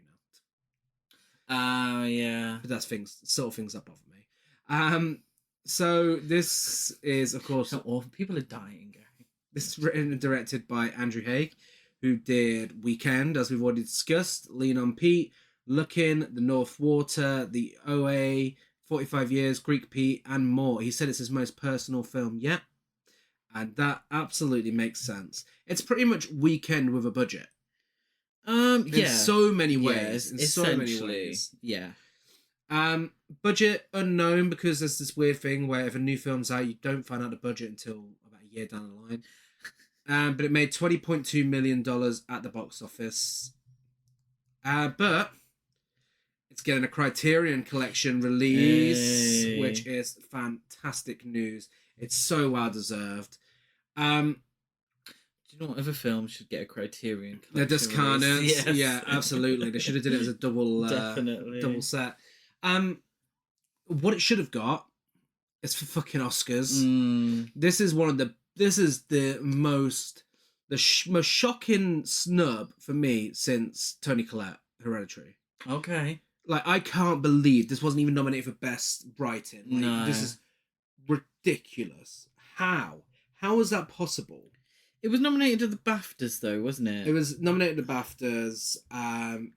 now. Yeah. But that's things that bother me. So this is, of course... Or people are dying, Gary. This is written and directed by Andrew Haigh, who did Weekend, as we've already discussed, Lean on Pete, Looking, The North Water, The OA, 45 Years, Greek Pete, and more. He said it's his most personal film yet, and that absolutely makes sense. It's pretty much Weekend with a budget. In so many ways. In so many ways. Yeah. Budget unknown, because there's this weird thing where if a new film's out, you don't find out the budget until about a year down the line. But it made $20.2 million at the box office. But it's getting a Criterion Collection release, which is fantastic news. It's so well deserved. Do you know what other film should get a Criterion Collection? The Discarnates. Yes. Yeah, absolutely. They should have did it as a double set. What it should have got is for fucking Oscars. This is the most shocking snub for me since Toni Collette, Hereditary. Okay. Like, I can't believe this wasn't even nominated for Best Writing. Like, no. This is ridiculous. How is that possible? It was nominated to the BAFTAs, though, wasn't it? It was nominated to BAFTAs.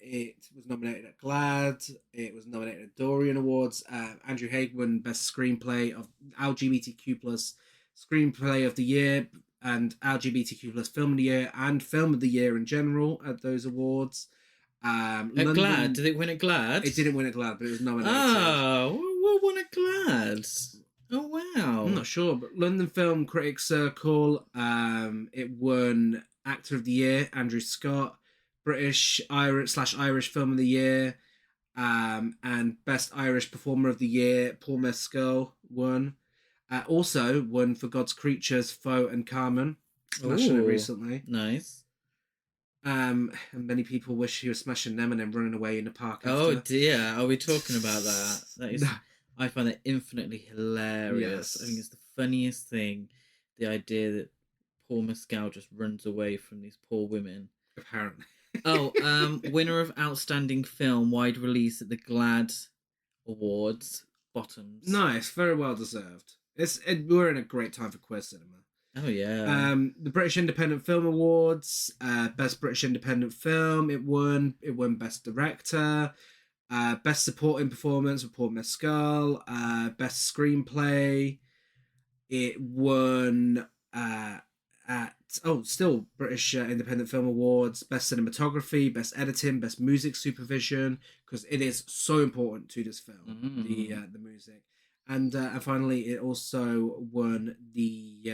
It was nominated at GLAAD. It was nominated at Dorian Awards. Andrew Haigh won Best Screenplay of LGBTQ plus Screenplay of the Year and LGBTQ plus Film of the Year and Film of the Year in general at those awards. At GLAAD? Did it win at GLAAD? It didn't win at GLAAD, but it was nominated. Oh, what won at GLAAD? Oh, wow. I'm not sure, but London Film Critics Circle, it won Actor of the Year, Andrew Scott, British/Irish Film of the Year, and Best Irish Performer of the Year, Paul Mescal won. Also won for God's Creatures, Foe and Carmen, smashing it recently. Nice. And many people wish he was smashing them and then running away in the park after. Oh dear, are we talking about that? That is... I find that infinitely hilarious. Yes. I think it's the funniest thing, the idea that Paul Mescal just runs away from these poor women. apparently. Winner of Outstanding Film, wide release at the GLAD Awards, Bottoms. Nice, very well deserved. We're in a great time for queer cinema. Oh yeah. The British Independent Film Awards, Best British Independent Film. It won Best Director, Best Supporting Performance with Paul Mescal, Best Screenplay. It won still British Independent Film Awards, Best Cinematography, Best Editing, Best Music Supervision, because it is so important to this film, the music, and finally it also won the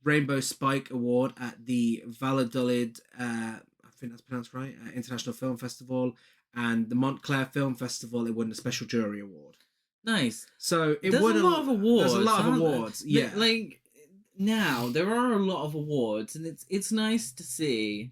Rainbow Spike Award at the Valladolid, I think that's pronounced right, International Film Festival, and the Montclair Film Festival. It won the Special Jury Award. Nice. So there's a lot of awards. There's a lot of awards. Yeah. Like now there are a lot of awards, and it's nice to see,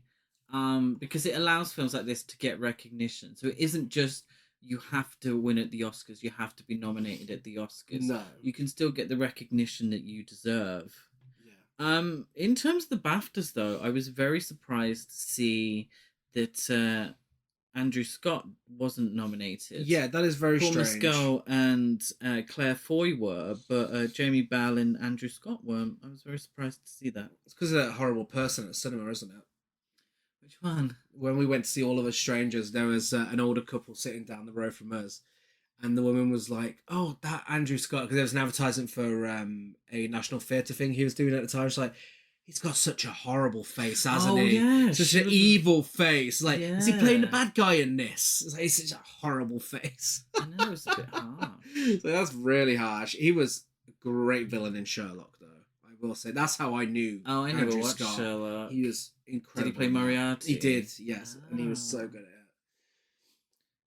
because it allows films like this to get recognition. So it isn't just you have to win at the Oscars, you have to be nominated at the Oscars. No. You can still get the recognition that you deserve. Yeah. In terms of the BAFTAs though, I was very surprised to see that Andrew Scott wasn't nominated. Yeah, that is very Paul strange. Mescal and Claire Foy were, but Jamie Bell and Andrew Scott weren't. I was very surprised to see that. It's because of that horrible person at cinema, isn't it? Which one? When we went to see All of Us Strangers, there was an older couple sitting down the road from us, and the woman was like, "Oh, that Andrew Scott," because there was an advertisement for a National Theatre thing he was doing at the time. She's like, "He's got such a horrible face, hasn't he? Yeah, such an evil face. Like, is he playing the Yeah. bad guy in this? It's like, he's such a horrible face." I know, it's a bit harsh. So that's really harsh. He was a great villain in Sherlock, though. I will say that's how I knew. Oh, I never Andrew watched Scott. Sherlock. He was incredible. Did he play Moriarty? He did, yes, and he was so good at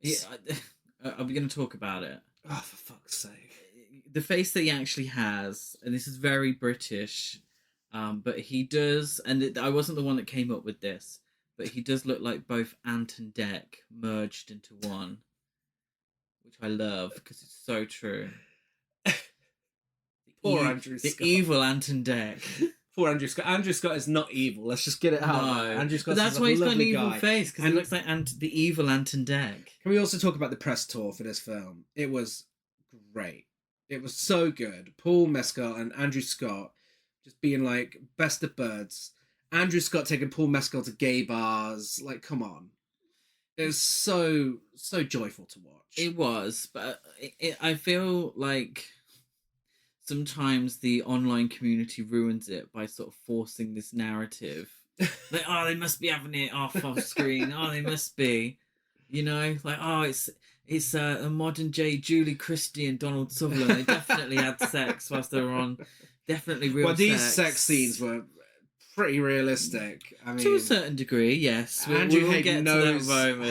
it. Yeah, are we going to talk about it? Oh, for fuck's sake! The face that he actually has, and this is very British, but he does, and I wasn't the one that came up with this, but he does look like both Ant and Dec merged into one, which I love because it's so true. Poor Andrew the Scott. evil Ant and Dec. Poor Andrew Scott. Andrew Scott is not evil. Let's just get it out. No, Andrew Scott. but that's why he's got an evil face, because he looks like the evil Ant and Dec. Can we also talk about the press tour for this film? It was great. It was so good. Paul Mescal and Andrew Scott just being like best of birds. Andrew Scott taking Paul Mescal to gay bars. Like, come on. It was so joyful to watch. It was, but I feel like sometimes the online community ruins it by sort of forcing this narrative. Like, oh, they must be having it off screen. Oh, they must be. You know, like, oh, it's a modern day Julie Christie and Donald Sutherland. They definitely had sex whilst they were on. Definitely real Well, these sex scenes were pretty realistic. I mean, to a certain degree, yes. Andrew we'll Haigh get knows to that moment.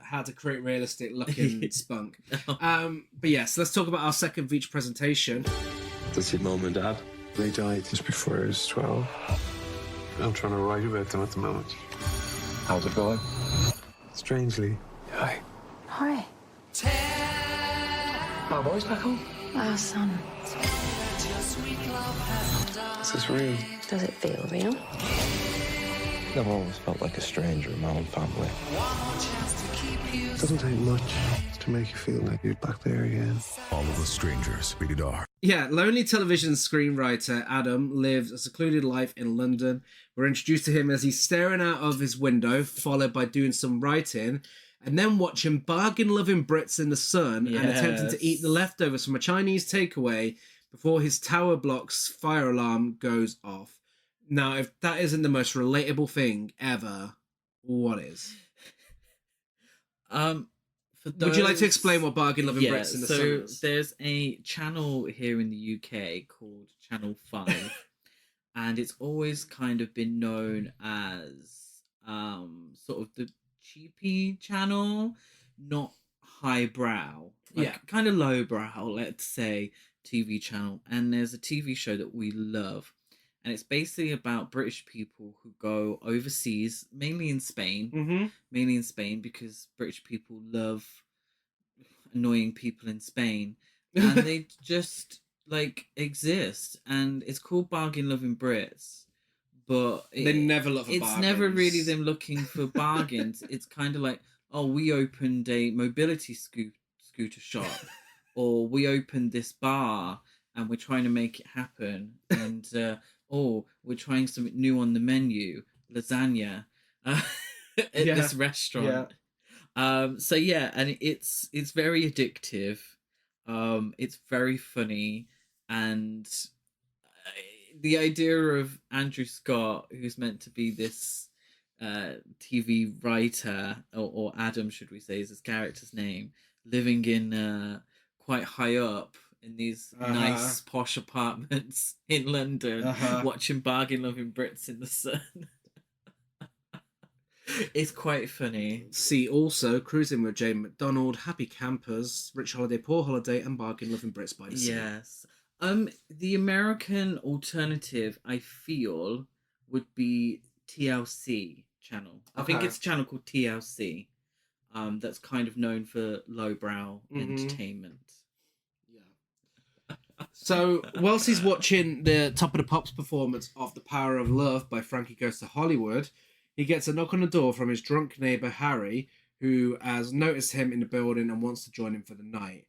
how to create realistic looking spunk. But yes, let's talk about our second feature presentation. That's your mum and dad. They died just before I was 12. I'm trying to write about them at the moment. How's it going? Strangely. Hi. Hi. My boy's back home. Our son. Is this real? Does it feel real? I've always felt like a stranger in my own family. It doesn't take much to make you feel like you're back there again. All of Us Strangers, rated R. Yeah, lonely television screenwriter Adam lives a secluded life in London. We're introduced to him as he's staring out of his window, followed by doing some writing, and then watching bargain-loving Brits in the sun and attempting to eat the leftovers from a Chinese takeaway before his tower block's fire alarm goes off. Now, if that isn't the most relatable thing ever, what is? Would you like to explain what bargain-loving Brits in the sun is? There's a channel here in the UK called Channel 5, and it's always kind of been known as sort of the cheapy channel, not highbrow, kind of lowbrow, let's say, TV channel. And there's a TV show that we love, and it's basically about British people who go overseas, mainly in Spain, because British people love annoying people in Spain, and they just like exist. And it's called Bargain Loving Brits, but They never look for it's bargains. never really them looking for bargains. It's kind of like, oh, we opened a mobility scooter shop, or we opened this bar and we're trying to make it happen, and oh, we're trying something new on the menu, lasagna, at this restaurant. So yeah, and it's very addictive. It's very funny, and the idea of Andrew Scott, who's meant to be this TV writer, or Adam, should we say, is his character's name, living in quite high up in these nice posh apartments in London, watching bargain loving Brits in the sun. It's quite funny. See also Cruising with Jane McDonald, Happy Campers, Rich Holiday, Poor Holiday, and Bargain Loving Brits by the Sea. Yes. The American alternative, I feel, would be TLC channel. I think it's a channel called TLC. That's kind of known for lowbrow entertainment. Yeah. So whilst he's watching the Top of the Pops performance of The Power of Love by Frankie Goes to Hollywood, he gets a knock on the door from his drunk neighbour Harry, who has noticed him in the building and wants to join him for the night.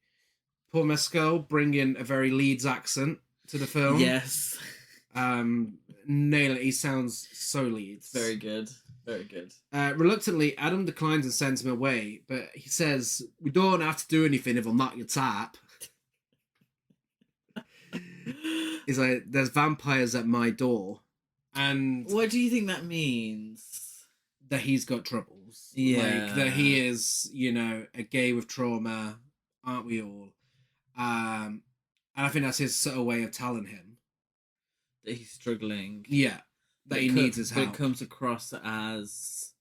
Paul Mescal bringing a very Leeds accent to the film. Yes. Nail it. He sounds so Leeds. Very good. Very good. Reluctantly, Adam declines and sends him away, but he says, "We don't have to do anything if I'm not your type." He's like, "There's vampires at my door." And what do you think that means? That he's got troubles. Yeah. Like, that he is, a gay with trauma. Aren't we all? And I think that's his sort of way of telling him that he's struggling. Yeah. That he needs his help. But it comes across as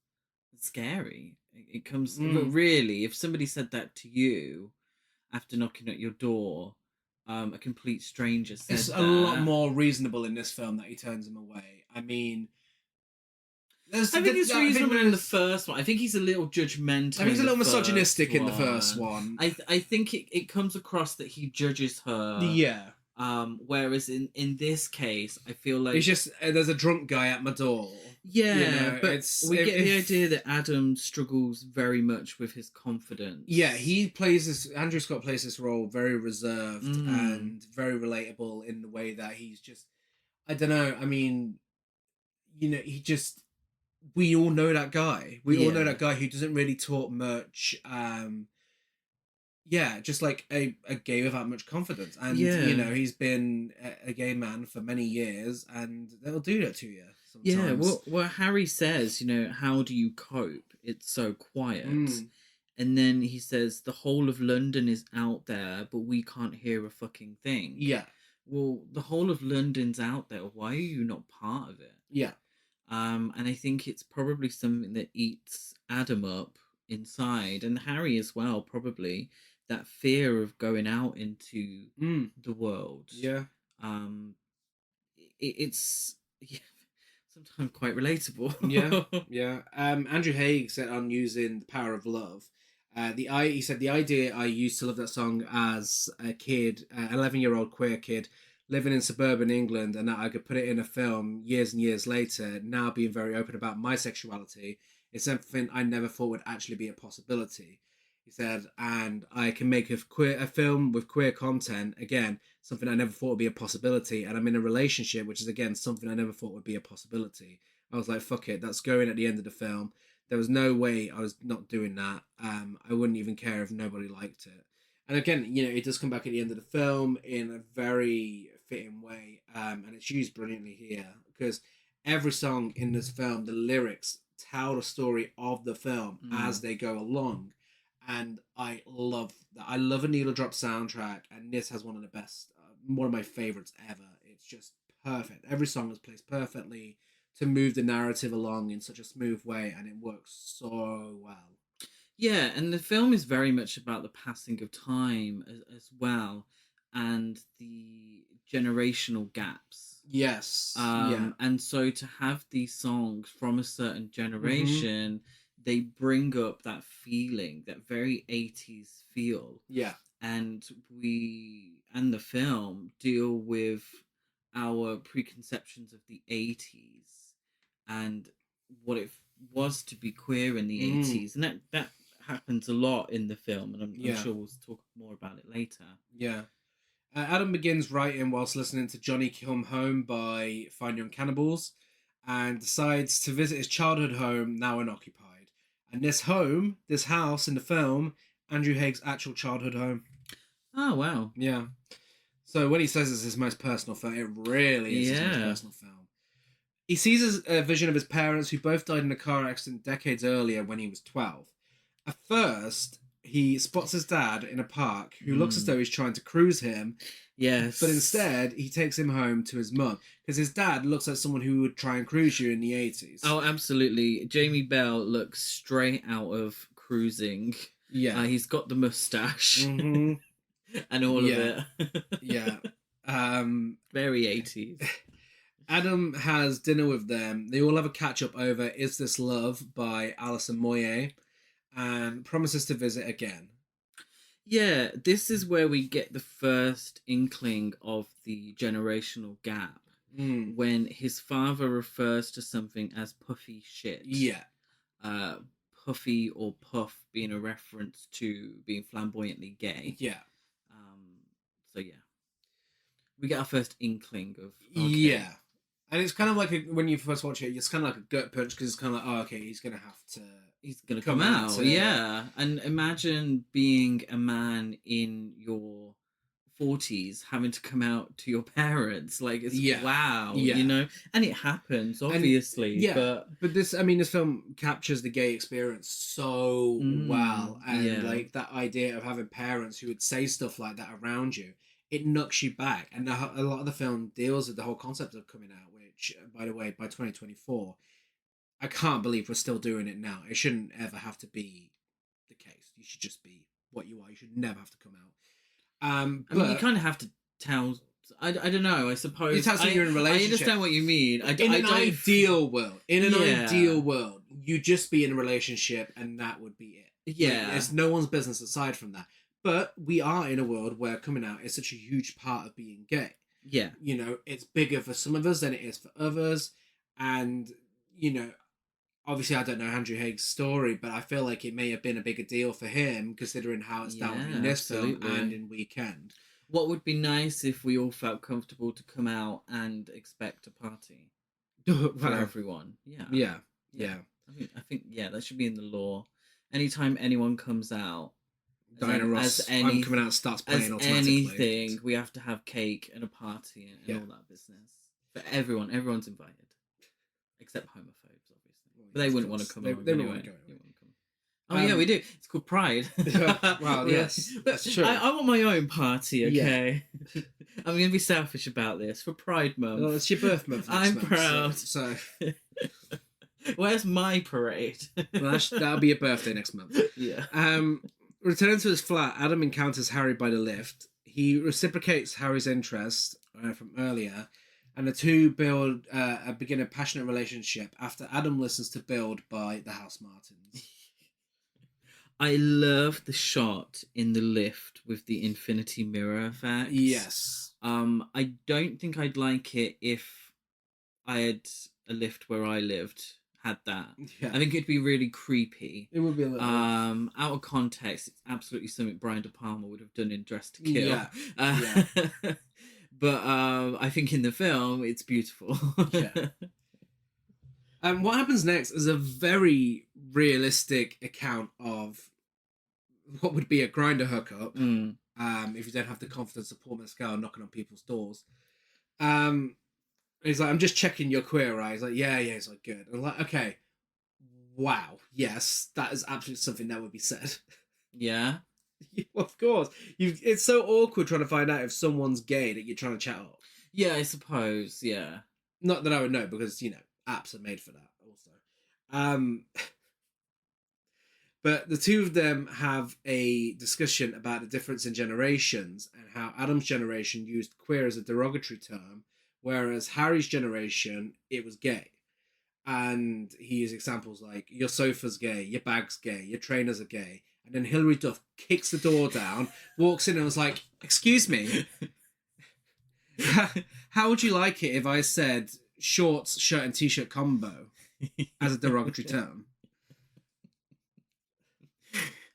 scary. It comes... But really, if somebody said that to you after knocking at your door, a complete stranger said it's a lot more reasonable in this film that he turns him away. I mean... I think it's reasonable in the first one. I think he's a little judgmental. I think he's a little misogynistic in the first one. I think it comes across that he judges her. Yeah. Whereas in this case, I feel like... It's just, there's a drunk guy at my door. Yeah, but we get the idea that Adam struggles very much with his confidence. Yeah, Andrew Scott plays this role very reserved and very relatable in the way that he's just... I don't know, I mean... he just... We all know that guy. We all know that guy who doesn't really talk much. Just like a gay without much confidence. And, he's been a gay man for many years, and they'll do that to you sometimes. Yeah, well, Harry says, how do you cope? It's so quiet. And then he says, the whole of London is out there, but we can't hear a fucking thing. Yeah. Well, the whole of London's out there. Why are you not part of it? Yeah. And I think it's probably something that eats Adam up inside, and Harry as well, probably, that fear of going out into the world. Yeah. It's sometimes quite relatable. Yeah. Andrew Haigh said on using The Power of Love, he said, the idea I used to love that song as a kid, 11-year-old queer kid, living in suburban England, and that I could put it in a film years and years later, now being very open about my sexuality, is something I never thought would actually be a possibility. He said, and I can make a film with queer content, again, something I never thought would be a possibility, and I'm in a relationship, which is, again, something I never thought would be a possibility. I was like, fuck it, that's going at the end of the film. There was no way I was not doing that. I wouldn't even care if nobody liked it. And again, it does come back at the end of the film in a very fitting way, and it's used brilliantly here, because every song in this film, the lyrics tell the story of the film as they go along, and I love that. I love a needle drop soundtrack, and this has one of the best, one of my favorites ever. It's just perfect. Every song is placed perfectly to move the narrative along in such a smooth way, and it works so well. Yeah, and the film is very much about the passing of time as well, and the generational gaps. Yes. And so to have these songs from a certain generation, they bring up that feeling, that very 80s feel. Yeah. And the film deal with our preconceptions of the 80s and what it was to be queer in the Mm. 80s. And that happens a lot in the film, and I'm Yeah. sure we'll talk more about it later. Yeah. Adam begins writing whilst listening to Johnny Come Home by Fine Young Cannibals and decides to visit his childhood home, now unoccupied. And this house in the film, Andrew Haig's actual childhood home. Oh, wow. Yeah. So when he says it's his most personal film, it really is his most Yeah. personal film. He sees a vision of his parents who both died in a car accident decades earlier when he was 12. At first, he spots his dad in a park who looks as though he's trying to cruise him. Yes. But instead, he takes him home to his mum. Because his dad looks like someone who would try and cruise you in the 80s. Oh, absolutely. Jamie Bell looks straight out of Cruising. Yeah. He's got the moustache Mm-hmm. and all Yeah. of it. Yeah. Very 80s. Adam has dinner with them. They all have a catch-up over Is This Love by Alison Moyet and promises to visit again. Yeah, this is where we get the first inkling of the generational gap. Mm. When his father refers to something as puffy shit. Yeah. Puffy or puff being a reference to being flamboyantly gay. Yeah. So yeah, we get our first inkling of Yeah. And it's kind of like when you first watch it, it's kind of like a gut punch because it's kind of like, oh, okay, he's going to have to... He's gonna come out. Yeah. And imagine being a man in your 40s having to come out to your parents. Like, it's wow, you know? And it happens, obviously. But this film captures the gay experience so well. And like that idea of having parents who would say stuff like that around you, it knocks you back. And a lot of the film deals with the whole concept of coming out, which, by the way, by 2024, I can't believe we're still doing it now. It shouldn't ever have to be the case. You should just be what you are. You should never have to come out. I mean, you kind of have to tell. I don't know. I suppose you tell you're in a relationship. I understand what you mean. In an ideal world, you'd just be in a relationship, and that would be it. Yeah, like, it's no one's business aside from that. But we are in a world where coming out is such a huge part of being gay. Yeah, you know, it's bigger for some of us than it is for others, and you know. Obviously, I don't know Andrew Haig's story, but I feel like it may have been a bigger deal for him, considering how it's dealt with in this film and in Weekend. What would be nice if we all felt comfortable to come out and expect a party for everyone? Yeah. I think that should be in the law. Anytime anyone comes out, Diana Ross, I'm coming out, starts playing automatically. Anything, we have to have cake and a party and all that business for everyone. Everyone's invited, except homophobes. But they wouldn't want to come along anyway. Oh, yeah, we do. It's called Pride. Well, yes, that's true. I want my own party, okay? Yeah. I'm going to be selfish about this. For Pride Month. Well, it's your birth month next month, proud. So. Where's my parade? Well, that'll be your birthday next month. Yeah. Returning to his flat, Adam encounters Harry by the lift. He reciprocates Harry's interest from earlier, and the two begin a passionate relationship after Adam listens to Build by the House Martins. I love the shot in the lift with the infinity mirror effect. Yes. I don't think I'd like it if I had a lift where I lived had that. Yeah. I think it'd be really creepy. It would be a little out of context, it's absolutely something Brian De Palma would have done in Dressed to Kill. Yeah. But I think in the film, it's beautiful. Yeah. What happens next is a very realistic account of what would be a grinder hookup. If you don't have the confidence of Paul Mescal knocking on people's doors. He's like, I'm just checking you're queer, right? He's like, yeah. He's like, good. And I'm like, okay, wow, yes, that is absolutely something that would be said. Yeah. Of course. It's so awkward trying to find out if someone's gay that you're trying to chat up. Yeah, I suppose, yeah. Not that I would know, because, you know, apps are made for that also. But the two of them have a discussion about the difference in generations and how Adam's generation used queer as a derogatory term, whereas Harry's generation, it was gay. And he uses examples like, your sofa's gay, your bag's gay, your trainers are gay. And then Hilary Duff kicks the door down, walks in and was like, excuse me, how would you like it if I said shorts, shirt and t-shirt combo? as a derogatory term.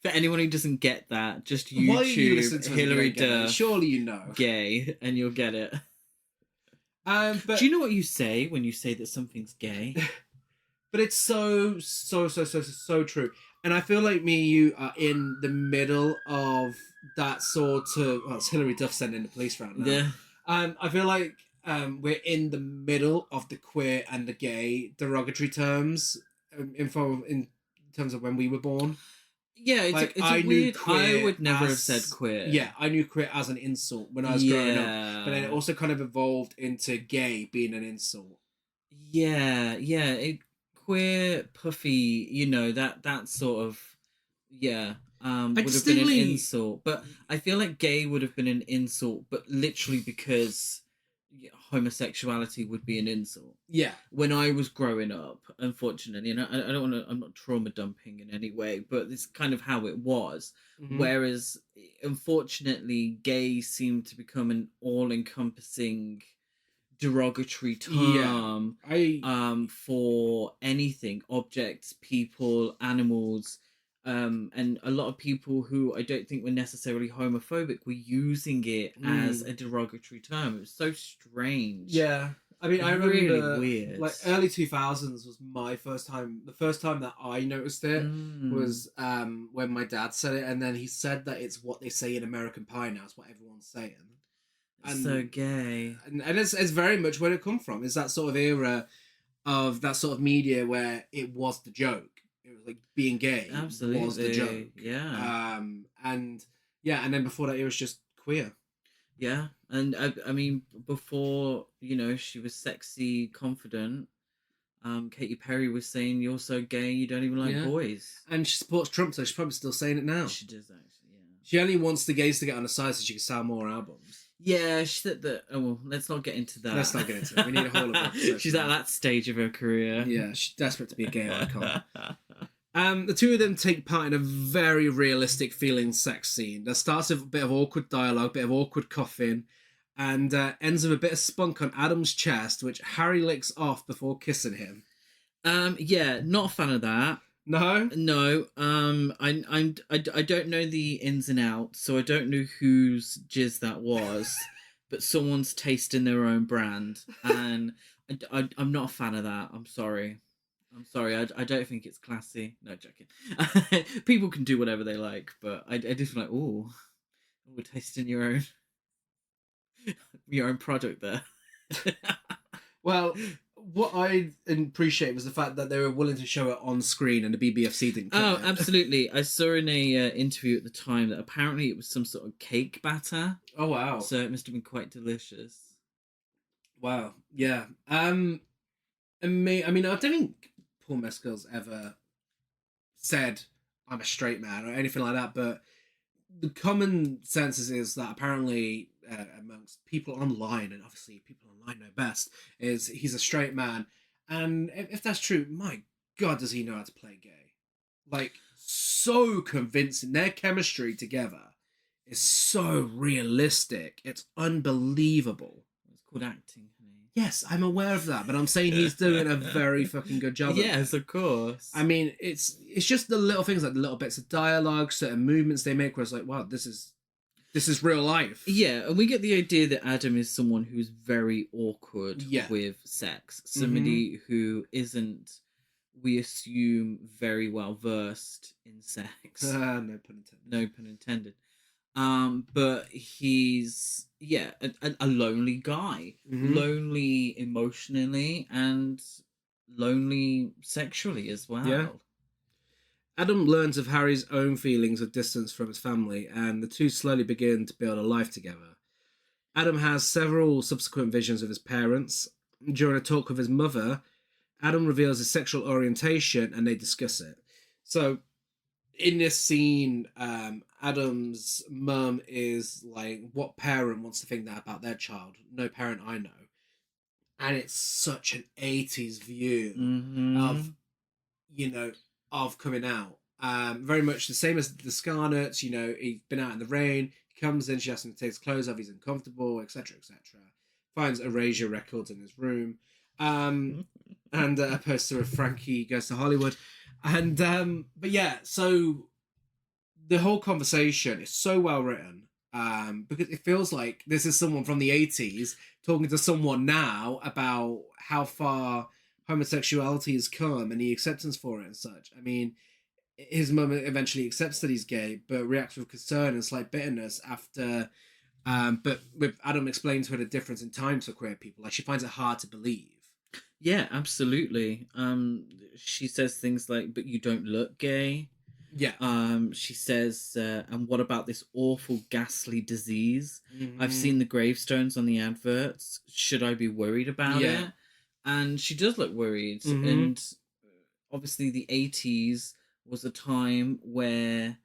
For anyone who doesn't get that, just Why are you listening YouTube to us Hillary if you don't get it? Duff Surely you know. gay, and you'll get it. But Do you know what you say when you say that something's gay? but it's so true. And I feel like me and you are in the middle of that sort of... Well, it's Hillary Duff sending the police round now. Yeah. I feel like we're in the middle of the queer and the gay derogatory terms in terms of when we were born. Yeah, it's, Like, it's I a knew weird. queer I would never have as- said queer. Yeah, I knew queer as an insult when I was growing up. But then it also kind of evolved into gay being an insult. Yeah, queer, puffy, that sort of, would have been an distinctly- insult. But I feel like gay would have been an insult, but literally because homosexuality would be an insult. Yeah. When I was growing up, unfortunately, and I don't want to, I'm not trauma dumping in any way, but it's kind of how it was. Mhm. Whereas, unfortunately, gay seemed to become an all-encompassing derogatory term for anything, objects, people, animals, and a lot of people who I don't think were necessarily homophobic were using it as a derogatory term. It was so strange. Yeah. I mean, I Really remember weird. like early 2000s was my first time. The first time that I noticed it was when my dad said it, and then he said that it's what they say in American Pie now. It's what everyone's saying. And, so gay. And it's very much where it come from. It's that sort of era of that sort of media where it was the joke. It was like being gay Absolutely. was the joke. Yeah. And then before that it was just queer. Yeah. And I mean, before, she was sexy, confident, Katy Perry was saying, "You're so gay, you don't even like boys." And she supports Trump, so she's probably still saying it now. She does, actually, yeah. She only wants the gays to get on the side so she can sell more albums. Yeah, she said that. Oh, well, let's not get into that. Let's not get into it. We need a whole episode. She's at that stage of her career. Yeah, she's desperate to be a gay icon. The two of them take part in a very realistic feeling sex scene that starts with a bit of awkward dialogue, a bit of awkward coughing, and ends with a bit of spunk on Adam's chest, which Harry licks off before kissing him. Yeah, not a fan of that. No? No. I don't know the ins and outs, so I don't know whose jizz that was, but someone's tasting their own brand, and I'm not a fan of that. I'm sorry. I don't think it's classy. No, joking. People can do whatever they like, but I just feel like, oh, we're tasting your own product there. Well, what I appreciate was the fact that they were willing to show it on screen and the BBFC didn't cut it. Absolutely. I saw in a interview at the time that apparently it was some sort of cake batter. Oh, wow. So it must have been quite delicious. Wow. Yeah. And I mean, I don't think Paul Mescal's ever said I'm a straight man or anything like that, but the common census is that apparently amongst people online, and obviously people online know best, is he's a straight man. And if that's true, my God, does he know how to play gay? Like, so convincing. Their chemistry together is so realistic. It's unbelievable. It's called acting, honey. Yes, I'm aware of that, but I'm saying he's doing a very fucking good job. Yes, of course. I mean, it's just the little things, like the little bits of dialogue, certain movements they make, where it's like, wow, this is real life. Yeah, and we get the idea that Adam is someone who's very awkward Yeah. with sex. Somebody who isn't, we assume, very well versed in sex. No pun intended. No pun intended. But he's a lonely guy, lonely emotionally and lonely sexually as well. Yeah. Adam learns of Harry's own feelings of distance from his family, and the two slowly begin to build a life together. Adam has several subsequent visions of his parents. During a talk with his mother, Adam reveals his sexual orientation, and they discuss it. So, in this scene, Adam's mum is like, what parent wants to think that about their child? No parent I know. And it's such an 80s view of coming out. Very much the same as the Discarnates, he's been out in the rain, he comes in, she asks him to take his clothes off, he's uncomfortable, etc., etc. Finds Erasure records in his room. And a poster of Frankie Goes to Hollywood. And but yeah, so the whole conversation is so well written, because it feels like this is someone from the 80s talking to someone now about how far homosexuality has come and the acceptance for it and such. I mean, his mum eventually accepts that he's gay, but reacts with concern and slight bitterness after. But with Adam explains to her the difference in times for queer people, like she finds it hard to believe. Yeah, absolutely. She says things like, "But you don't look gay." Yeah. She says, "And what about this awful, ghastly disease? I've Mhm. seen the gravestones on the adverts. Should I be worried about Yeah. it?" And she does look worried. Mhm. And obviously, the 80s was a time where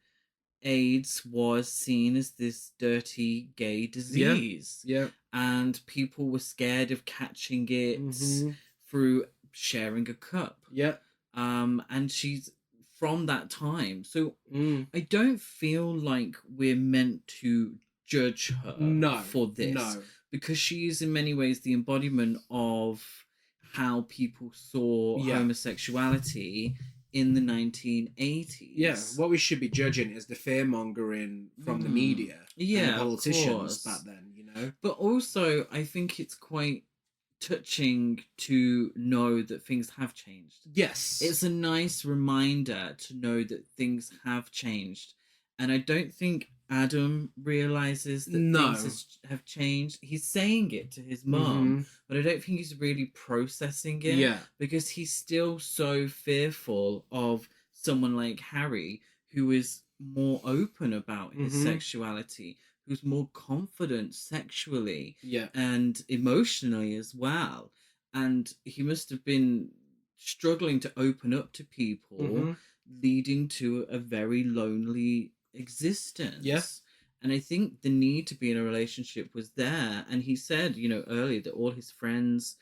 AIDS was seen as this dirty gay disease. Yeah. And people were scared of catching it Mhm. through sharing a cup. Yeah. And she's from that time. So Mm. I don't feel like we're meant to judge her No. for this. No. Because she is in many ways the embodiment of how people saw Yeah. homosexuality in the 1980s. Yeah. What we should be judging is the fear mongering from the media. Yeah, And the of politicians course. back then, you know? But also, I think it's quite touching to know that things have changed. Yes. It's a nice reminder to know that things have changed. And I don't think Adam realizes that No. have changed. He's saying it to his mum, but I don't think he's really processing it. Yeah. Because he's still so fearful of someone like Harry, who is more open about his sexuality, who's more confident sexually Yeah. and emotionally as well. And he must have been struggling to open up to people, leading to a very lonely existence. Yeah. And I think the need to be in a relationship was there. And he said, earlier that all his friends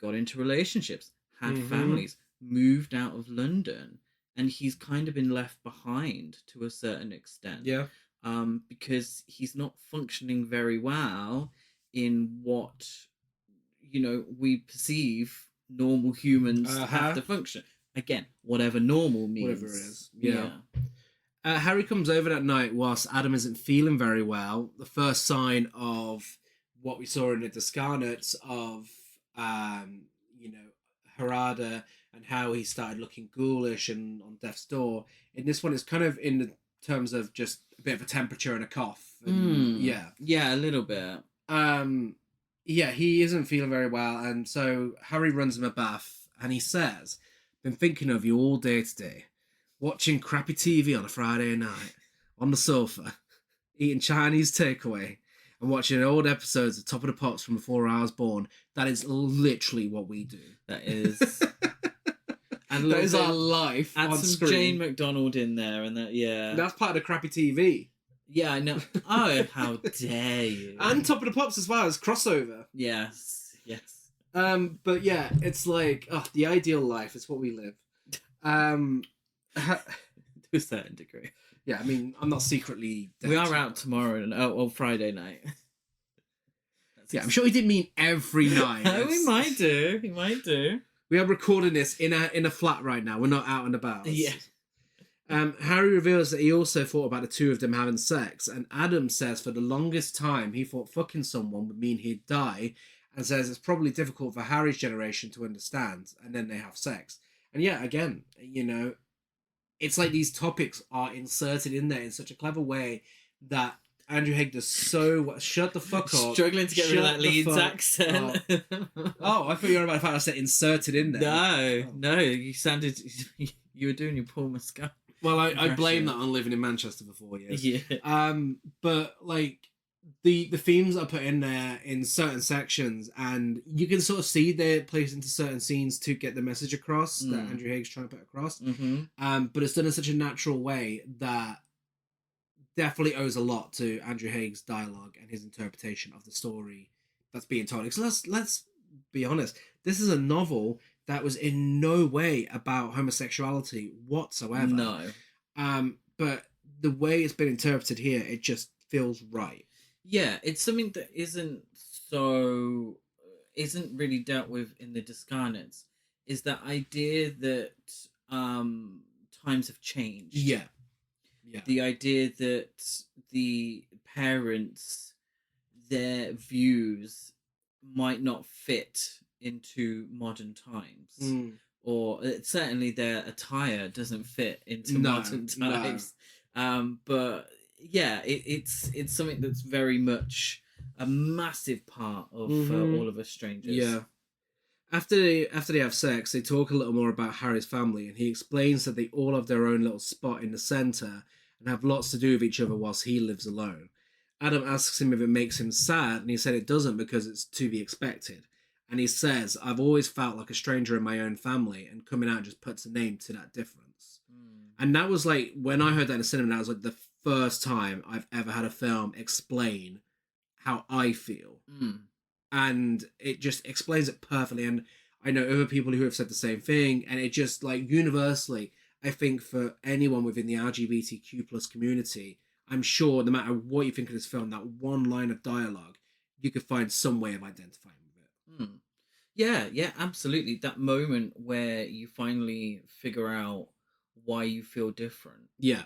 got into relationships, had families, moved out of London, and he's kind of been left behind to a certain extent. Yeah. Because he's not functioning very well in what, we perceive normal humans have to function. Again, whatever normal means. Whatever it is. Yeah. Harry comes over that night whilst Adam isn't feeling very well. The first sign of what we saw in the Discarnates of, Harada and how he started looking ghoulish and on death's door. In this one, it's kind of in the terms of just a bit of a temperature and a cough. And, Yeah, a little bit. He isn't feeling very well, and so Harry runs him a bath, and he says, "Been thinking of you all day today, watching crappy TV on a Friday night, on the sofa, eating Chinese takeaway, and watching old episodes of Top of the Pops from before I was born." That is literally what we do. That is... And that is our life add on some screen. Jane McDonald in there, and that, yeah. That's part of the crappy TV. Yeah, I know. Oh, how dare you. And Top of the Pops as well as crossover. Yes. But yeah, it's like, the ideal life. It's what we live. To a certain degree. Yeah, I mean, I'm not secretly... We are out tomorrow, Friday night. Yeah, I'm sure he didn't mean every night. We might do. We are recording this in a flat right now. We're not out and about. Yeah. Harry reveals that he also thought about the two of them having sex, and Adam says for the longest time he thought fucking someone would mean he'd die, and says it's probably difficult for Harry's generation to understand, and then they have sex. And yeah, again, it's like these topics are inserted in there in such a clever way that Andrew Haigh does so... Shut the fuck up. Struggling to get rid of that Leeds fuck accent. Oh, I thought you were about the fact I said inserted in there. No, you sounded... You were doing your Paul Mescal. Well, I blame that on living in Manchester for 4 years. Yeah. But like the themes are put in there in certain sections, and you can sort of see they're placed into certain scenes to get the message across that Andrew Haigh's trying to put across. But it's done in such a natural way that definitely owes a lot to Andrew Haigh's dialogue and his interpretation of the story that's being told. So let's be honest. This is a novel that was in no way about homosexuality whatsoever. No. But the way it's been interpreted here, it just feels right. Yeah, it's something that isn't so... isn't really dealt with in the Discarnates is that idea that times have changed. Yeah. The idea that the parents, their views might not fit into modern times, or certainly their attire doesn't fit into modern times. But yeah, it's something that's very much a massive part of All of Us Strangers. Yeah. After they have sex, they talk a little more about Harry's family, and he explains that they all have their own little spot in the centre and have lots to do with each other whilst he lives alone. Adam asks him if it makes him sad, and he said it doesn't because it's to be expected. And he says, I've always felt like a stranger in my own family, and coming out just puts a name to that difference. And that was like, when I heard that in the cinema, that was like the first time I've ever had a film explain how I feel. And it just explains it perfectly. And I know other people who have said the same thing, and it just, like, universally, I think for anyone within the LGBTQ plus community, I'm sure no matter what you think of this film, that one line of dialogue, you could find some way of identifying with it. Yeah, absolutely. That moment where you finally figure out why you feel different. Yeah.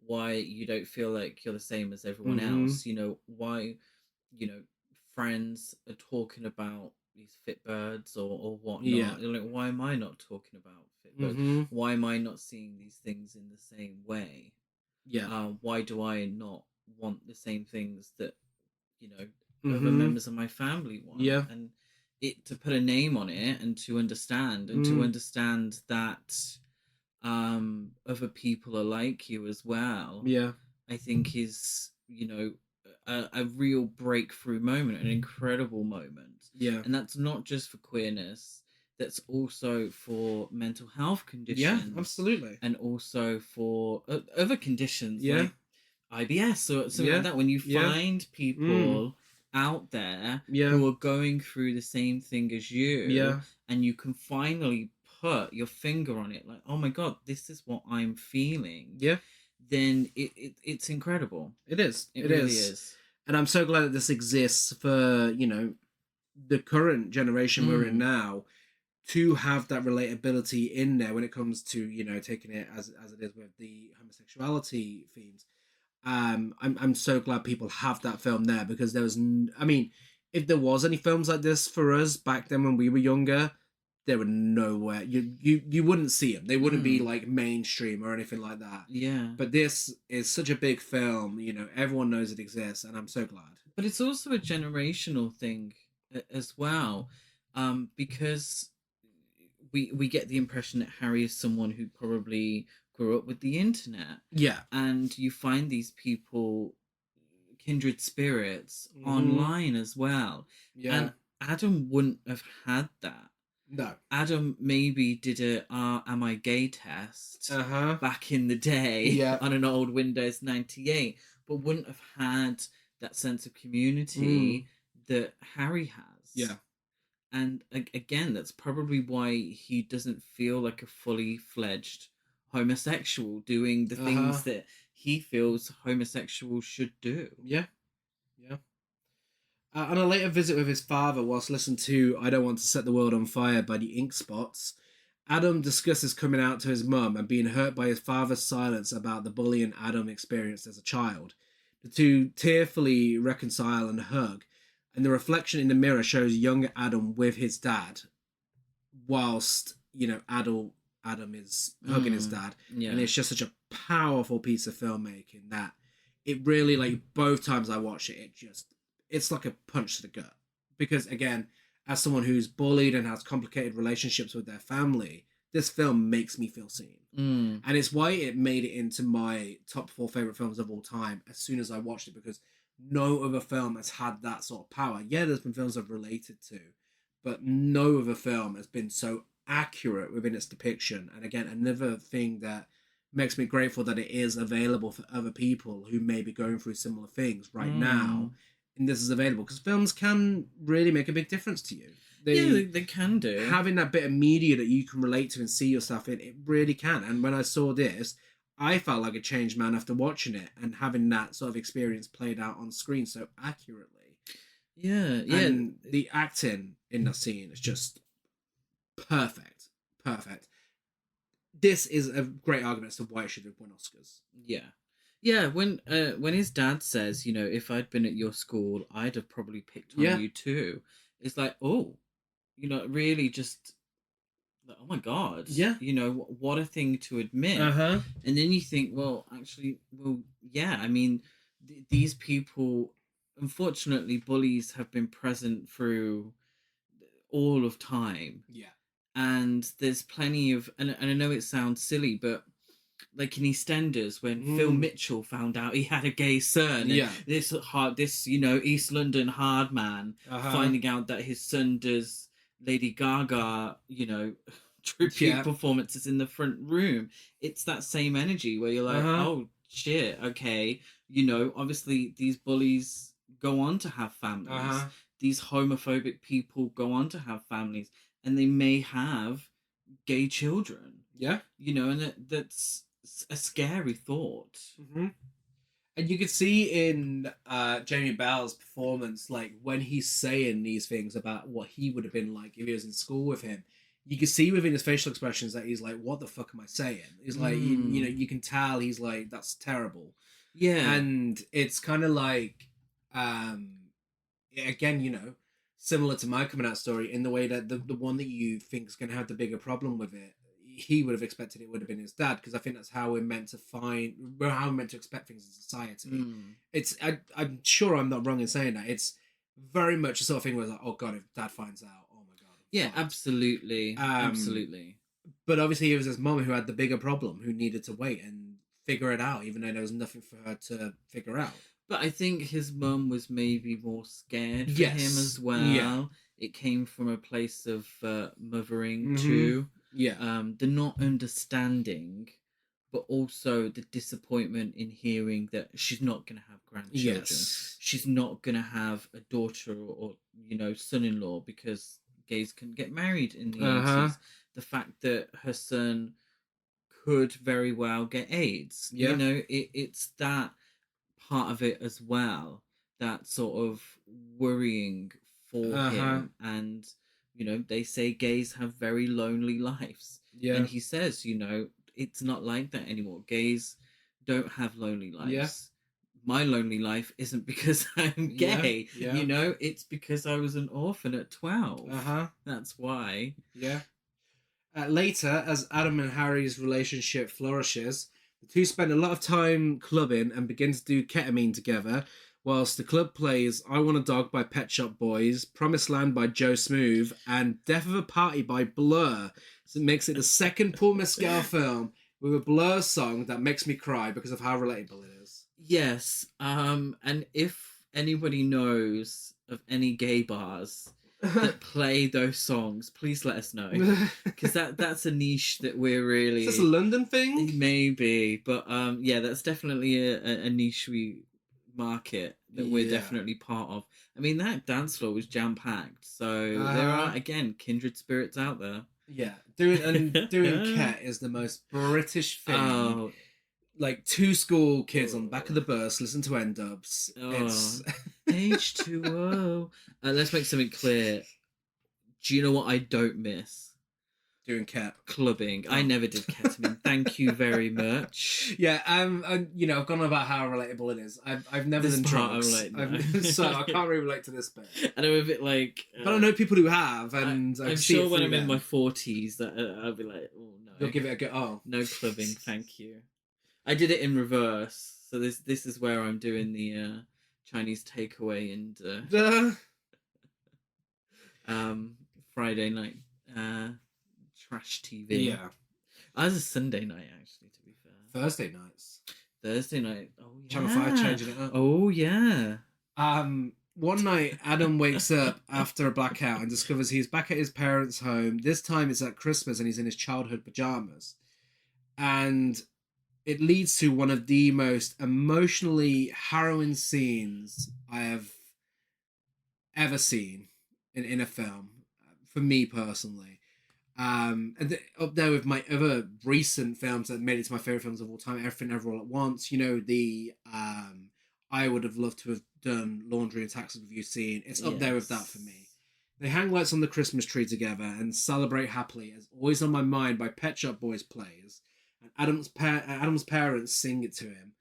Why you don't feel like you're the same as everyone else. You know, why, friends are talking about these Fitbirds or whatnot. Yeah. You're like, why am I not talking about Fitbirds? Why am I not seeing these things in the same way? Yeah. Why do I not want the same things that, other members of my family want? Yeah. And to put a name on it and to understand that other people are like you as well. Yeah. I think is, a real breakthrough moment, an incredible moment. Yeah. And that's not just for queerness, that's also for mental health conditions. Yeah, absolutely. And also for other conditions Yeah. like IBS or something like that. When you find people out there who are going through the same thing as you, and you can finally put your finger on it, like, oh my God, this is what I'm feeling. Yeah. Then it's incredible. It is. It really is. And I'm so glad that this exists for, the current generation we're in now, to have that relatability in there when it comes to, taking it as it is with the homosexuality themes. I'm so glad people have that film there, because there was, if there was any films like this for us back then when we were younger, there were nowhere. You wouldn't see them. They wouldn't be like mainstream or anything like that. Yeah. But this is such a big film, everyone knows it exists, and I'm so glad. But it's also a generational thing as well, because we get the impression that Harry is someone who probably grew up with the internet. Yeah. And you find these people, kindred spirits, online as well. Yeah. And Adam wouldn't have had that. No. Adam maybe did a am I gay test back in the day on an old Windows 98, but wouldn't have had that sense of community that Harry has. Yeah. And again, that's probably why he doesn't feel like a fully fledged homosexual doing the things that he feels homosexuals should do. Yeah. Yeah. On a later visit with his father, whilst listening to I Don't Want to Set the World on Fire by the Ink Spots, Adam discusses coming out to his mum and being hurt by his father's silence about the bullying Adam experienced as a child. The two tearfully reconcile and hug, and the reflection in the mirror shows younger Adam with his dad, whilst, adult Adam is hugging his dad. Yeah. And it's just such a powerful piece of filmmaking that it really, like, both times I watch it, it's like a punch to the gut. Because, again, as someone who's bullied and has complicated relationships with their family, this film makes me feel seen. And it's why it made it into my top 4 favourite films of all time as soon as I watched it, because no other film has had that sort of power. Yeah, there's been films I've related to, but no other film has been so accurate within its depiction. And again, another thing that makes me grateful that it is available for other people who may be going through similar things right now. And this is available, because films can really make a big difference to you. They can do. Having that bit of media that you can relate to and see yourself in, it really can. And when I saw this, I felt like a changed man after watching it and having that sort of experience played out on screen so accurately. Yeah. And the acting in that scene is just perfect. This is a great argument as to why it should have won Oscars. Yeah, when his dad says, if I'd been at your school, I'd have probably picked on you too. It's like, oh, really just, oh my God. Yeah. What a thing to admit. Uh-huh. And then you think, well, actually, yeah, I mean, these people, unfortunately, bullies have been present through all of time. Yeah. And there's plenty of, and I know it sounds silly, but like in EastEnders, when Phil Mitchell found out he had a gay son, and this East London hard man finding out that his son does Lady Gaga, tribute performances in the front room. It's that same energy where you're like, oh shit, okay, obviously these bullies go on to have families. These homophobic people go on to have families, and they may have gay children. Yeah. And that's a scary thought. Mm-hmm. And you could see in Jamie Bell's performance, like when he's saying these things about what he would have been like if he was in school with him, you can see within his facial expressions that he's like, what the fuck am I saying? He's like, you can tell he's like, that's terrible. Yeah. And it's kind of like, again, similar to my coming out story in the way that the one that you think is going to have the bigger problem with it, he would have expected it would have been his dad, because I think that's how we're meant to expect things in society. It's I'm sure I'm not wrong in saying that. It's very much a sort of thing where it's like, oh God, if dad finds out, oh my God. Yeah, absolutely. Absolutely. But obviously it was his mum who had the bigger problem, who needed to wait and figure it out, even though there was nothing for her to figure out. But I think his mum was maybe more scared for him as well. Yeah. It came from a place of mothering too. Yeah. The not understanding, but also the disappointment in hearing that she's not going to have grandchildren. Yes. She's not going to have a daughter or son-in-law, because gays couldn't get married in the 80s. The fact that her son could very well get AIDS. Yeah. It's that part of it as well, that sort of worrying for him. And they say gays have very lonely lives. Yeah. And he says, it's not like that anymore. Gays don't have lonely lives. Yeah. My lonely life isn't because I'm gay. Yeah. It's because I was an orphan at 12. That's why. Yeah. Later, as Adam and Harry's relationship flourishes, the two spend a lot of time clubbing and begin to do ketamine together, whilst the club plays I Want a Dog by Pet Shop Boys, Promised Land by Joe Smooth, and Death of a Party by Blur. So it makes it the second Paul Mescal film with a Blur song that makes me cry because of how relatable it is. Yes. And if anybody knows of any gay bars that play those songs, please let us know, because that's a niche that we're really... Is this a London thing? Maybe, but that's definitely a niche market that we're definitely part of. I mean, that dance floor was jam-packed, so there are, again, kindred spirits out there. Yeah, doing Ket is the most British thing. Like two school kids on the back of the bus listen to N-dubs. It's H2O. Let's make something clear. Do you know what I don't miss? Doing Ket. Clubbing. I never did ketamine. Thank you very much. Yeah, I've gone on about how relatable it is. I've never done drugs, so I can't really relate to this bit. And I'm a bit like... but I know people who have, and I'm sure when I'm in my 40s that I'll be like, oh no. You'll give it a go. Oh. No clubbing, thank you. I did it in reverse, so this is where I'm doing the Chinese takeaway and Friday night trash TV. Yeah, I was a Sunday night actually. To be fair, Thursday nights. Thursday night. Oh yeah. Channel 5 changing it up. Oh yeah. One night, Adam wakes up after a blackout and discovers he's back at his parents' home. This time it's at Christmas and he's in his childhood pajamas, and it leads to one of the most emotionally harrowing scenes I have ever seen in a film, for me personally. And up there with my other recent films that made it to my favourite films of all time, Everything Everywhere All at Once, I would have loved to have done Laundry and Taxes with you scene. It's up there with that for me. They hang lights on the Christmas tree together and celebrate happily as Always on My Mind by Pet Shop Boys plays. And Adam's parents sing it to him,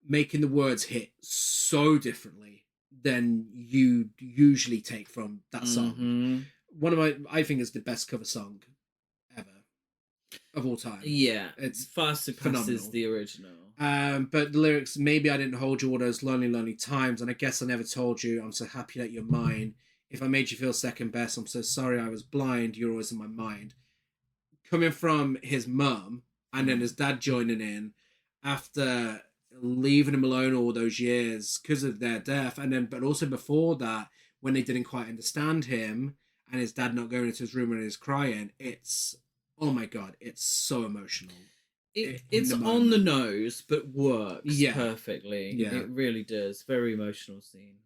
making the words hit so differently than you usually take from that song. One of I think is the best cover song ever of all time. Yeah, it's far surpasses the original. But the lyrics, maybe I didn't hold you all those lonely, lonely times, and I guess I never told you. I'm so happy that you're mine. If I made you feel second best, I'm so sorry I was blind. You're always in my mind. Coming from his mum and then his dad joining in after leaving him alone all those years because of their death, and then but also before that when they didn't quite understand him and his dad not going into his room when he was crying. It's, oh my god, it's so emotional. It's on the nose, but works perfectly. Yeah. It really does. Very emotional scene.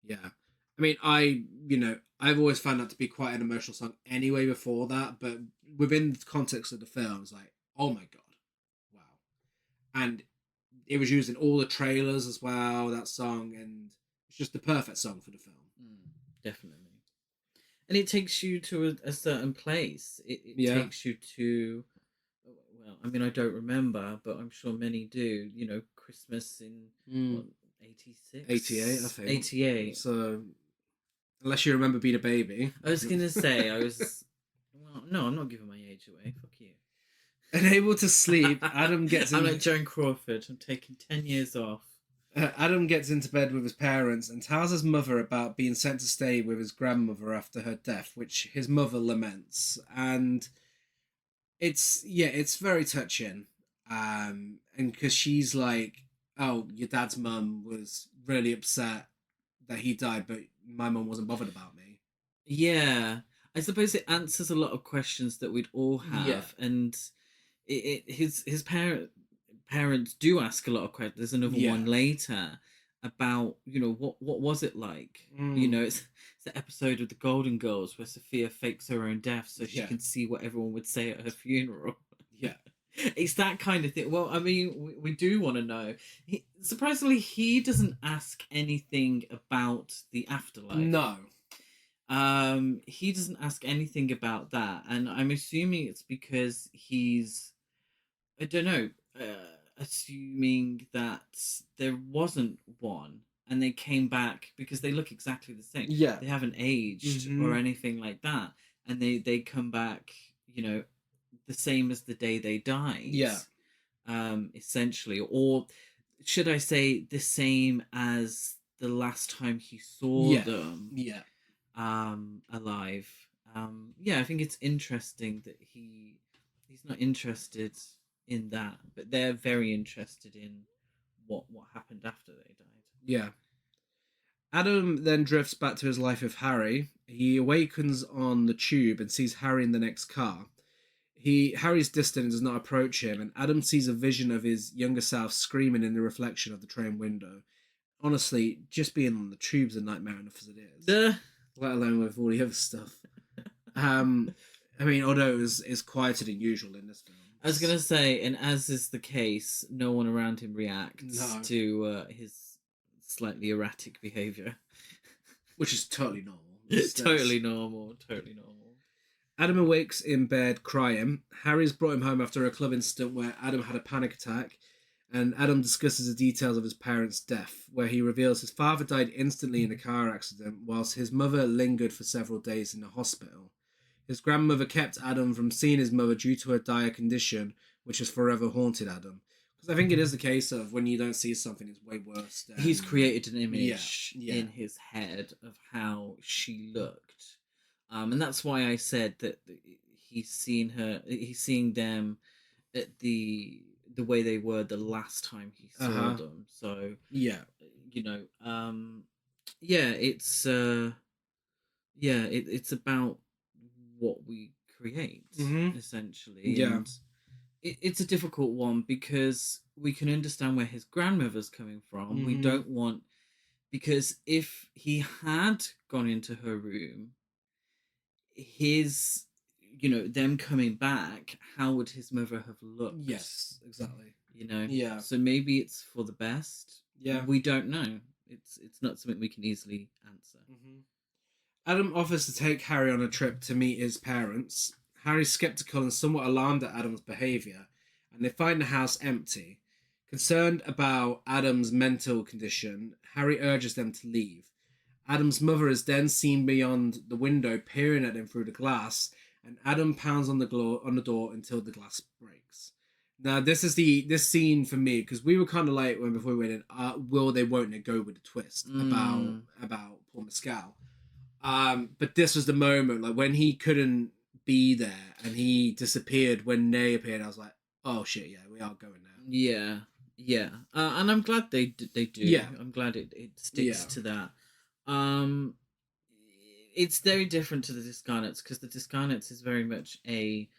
Yeah. I mean, I've always found that to be quite an emotional song anyway before that, but within the context of the film, it's like, oh my god, wow. And it was used in all the trailers as well, that song, and it's just the perfect song for the film. Definitely. And it takes you to a certain place. It takes you to, well, I mean, I don't remember, but I'm sure many do, Christmas in, 86? 88, I think. 88. So, unless you remember Being a Baby. I was going to say, well, no, I'm not giving my age away. Fuck you. Unable to sleep, Adam gets I'm like Joan Crawford. I'm taking 10 years off. Adam gets into bed with his parents and tells his mother about being sent to stay with his grandmother after her death, which his mother laments. And it's very touching. And because she's like, oh, your dad's mum was really upset that he died, but my mum wasn't bothered about me. Yeah. I suppose it answers a lot of questions that we'd all have. Yeah. And his parents do ask a lot of questions. There's another one later about, what was it like? It's the episode of the Golden Girls where Sophia fakes her own death so she can see what everyone would say at her funeral. Yeah. It's that kind of thing. Well, I mean, we do want to know. Surprisingly, he doesn't ask anything about the afterlife. No. He doesn't ask anything about that. And I'm assuming it's because he's, I don't know, assuming that there wasn't one and they came back because they look exactly the same. Yeah. They haven't aged or anything like that. And they come back, the same as the day they died. Yeah. Essentially. Or should I say the same as the last time he saw them alive. I think it's interesting that he's not interested in that, but they're very interested in what happened after they died. Yeah. Adam then drifts back to his life with Harry. He awakens on the tube and sees Harry in the next car. Harry's distant and does not approach him, and Adam sees a vision of his younger self screaming in the reflection of the train window. Honestly, just being on the tube's a nightmare enough as it is. Let alone with all the other stuff. I mean, although it's quieter than usual in this film. I was going to say, and as is the case, no one around him reacts to his slightly erratic behaviour. Which is totally normal. Totally normal. Adam awakes in bed crying. Harry's brought him home after a club incident where Adam had a panic attack, and Adam discusses the details of his parents' death, where he reveals his father died instantly in a car accident, whilst his mother lingered for several days in the hospital. His grandmother kept Adam from seeing his mother due to her dire condition, which has forever haunted Adam. Because I think it is the case of when you don't see something, it's way worse. He's created an image in his head of how she looked. And that's why I said that he's seeing them at the way they were the last time he saw them. So it's about what we create essentially. And it's a difficult one because we can understand where his grandmother's coming from. We don't want, because if he had gone into her room, his, them coming back, how would his mother have looked? Yes, exactly. So maybe it's for the best. Yeah, we don't know. It's not something we can easily answer. Adam offers to take Harry on a trip to meet his parents. Harry's skeptical and somewhat alarmed at Adam's behaviour, and they find the house empty. Concerned about Adam's mental condition, Harry urges them to leave. Adam's mother is then seen beyond the window, peering at him through the glass, and Adam pounds on the door until the glass breaks. Now, this scene for me, because we were kind of like before we went in, will they, won't they go with the twist about Paul Mescal. But this was the moment, like when he couldn't be there and he disappeared when they appeared. I was like, oh shit, yeah, we are going now. Yeah, and I'm glad they do. Yeah, I'm glad it sticks to that. It's very different to the Discarnates because the Discarnates is very much a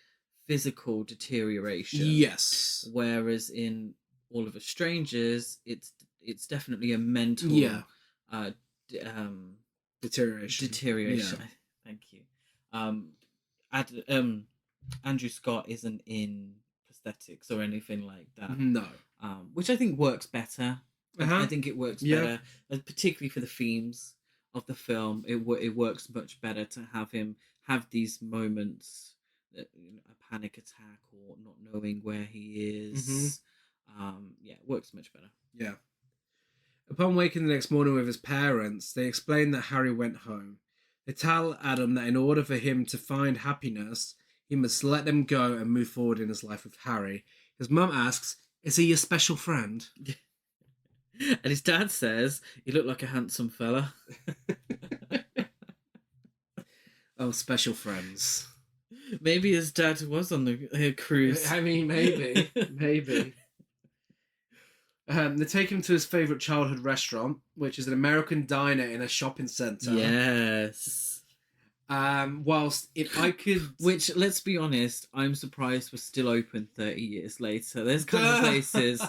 physical deterioration. Yes, whereas in All of Us Strangers, it's definitely a mental deterioration. Yeah. Thank you. Andrew Scott isn't in prosthetics or anything like that. No. Which I think works better. I think it works better, particularly for the themes of the film. It works much better to have him have these moments, a panic attack or not knowing where he is. It works much better. Yeah. Upon waking the next morning with his parents, they explain that Harry went home. They tell Adam that in order for him to find happiness, he must let them go and move forward in his life with Harry. His mum asks, "Is he your special friend?" And his dad says, "You look like a handsome fella." Oh, special friends. Maybe his dad was on the cruise. I mean, maybe. They take him to his favourite childhood restaurant, which is an American diner in a shopping centre. Yes. Whilst if I could... Which, let's be honest, I'm surprised we're still open 30 years later. There's kind of places...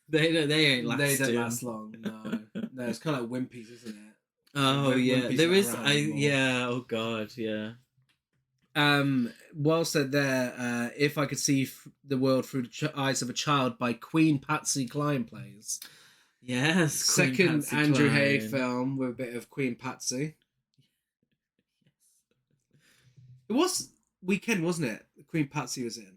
They ain't lasting. They don't last long, no. No, it's kind of like Wimpy's, isn't it? Oh, yeah. There is... Oh, God, yeah. Whilst they're there, If I Could See the World Through the Eyes of a Child by Queen Patsy Cline plays. Yes. Second Andrew Haigh film with a bit of Queen Patsy. It was Weekend, wasn't it? Queen Patsy was in.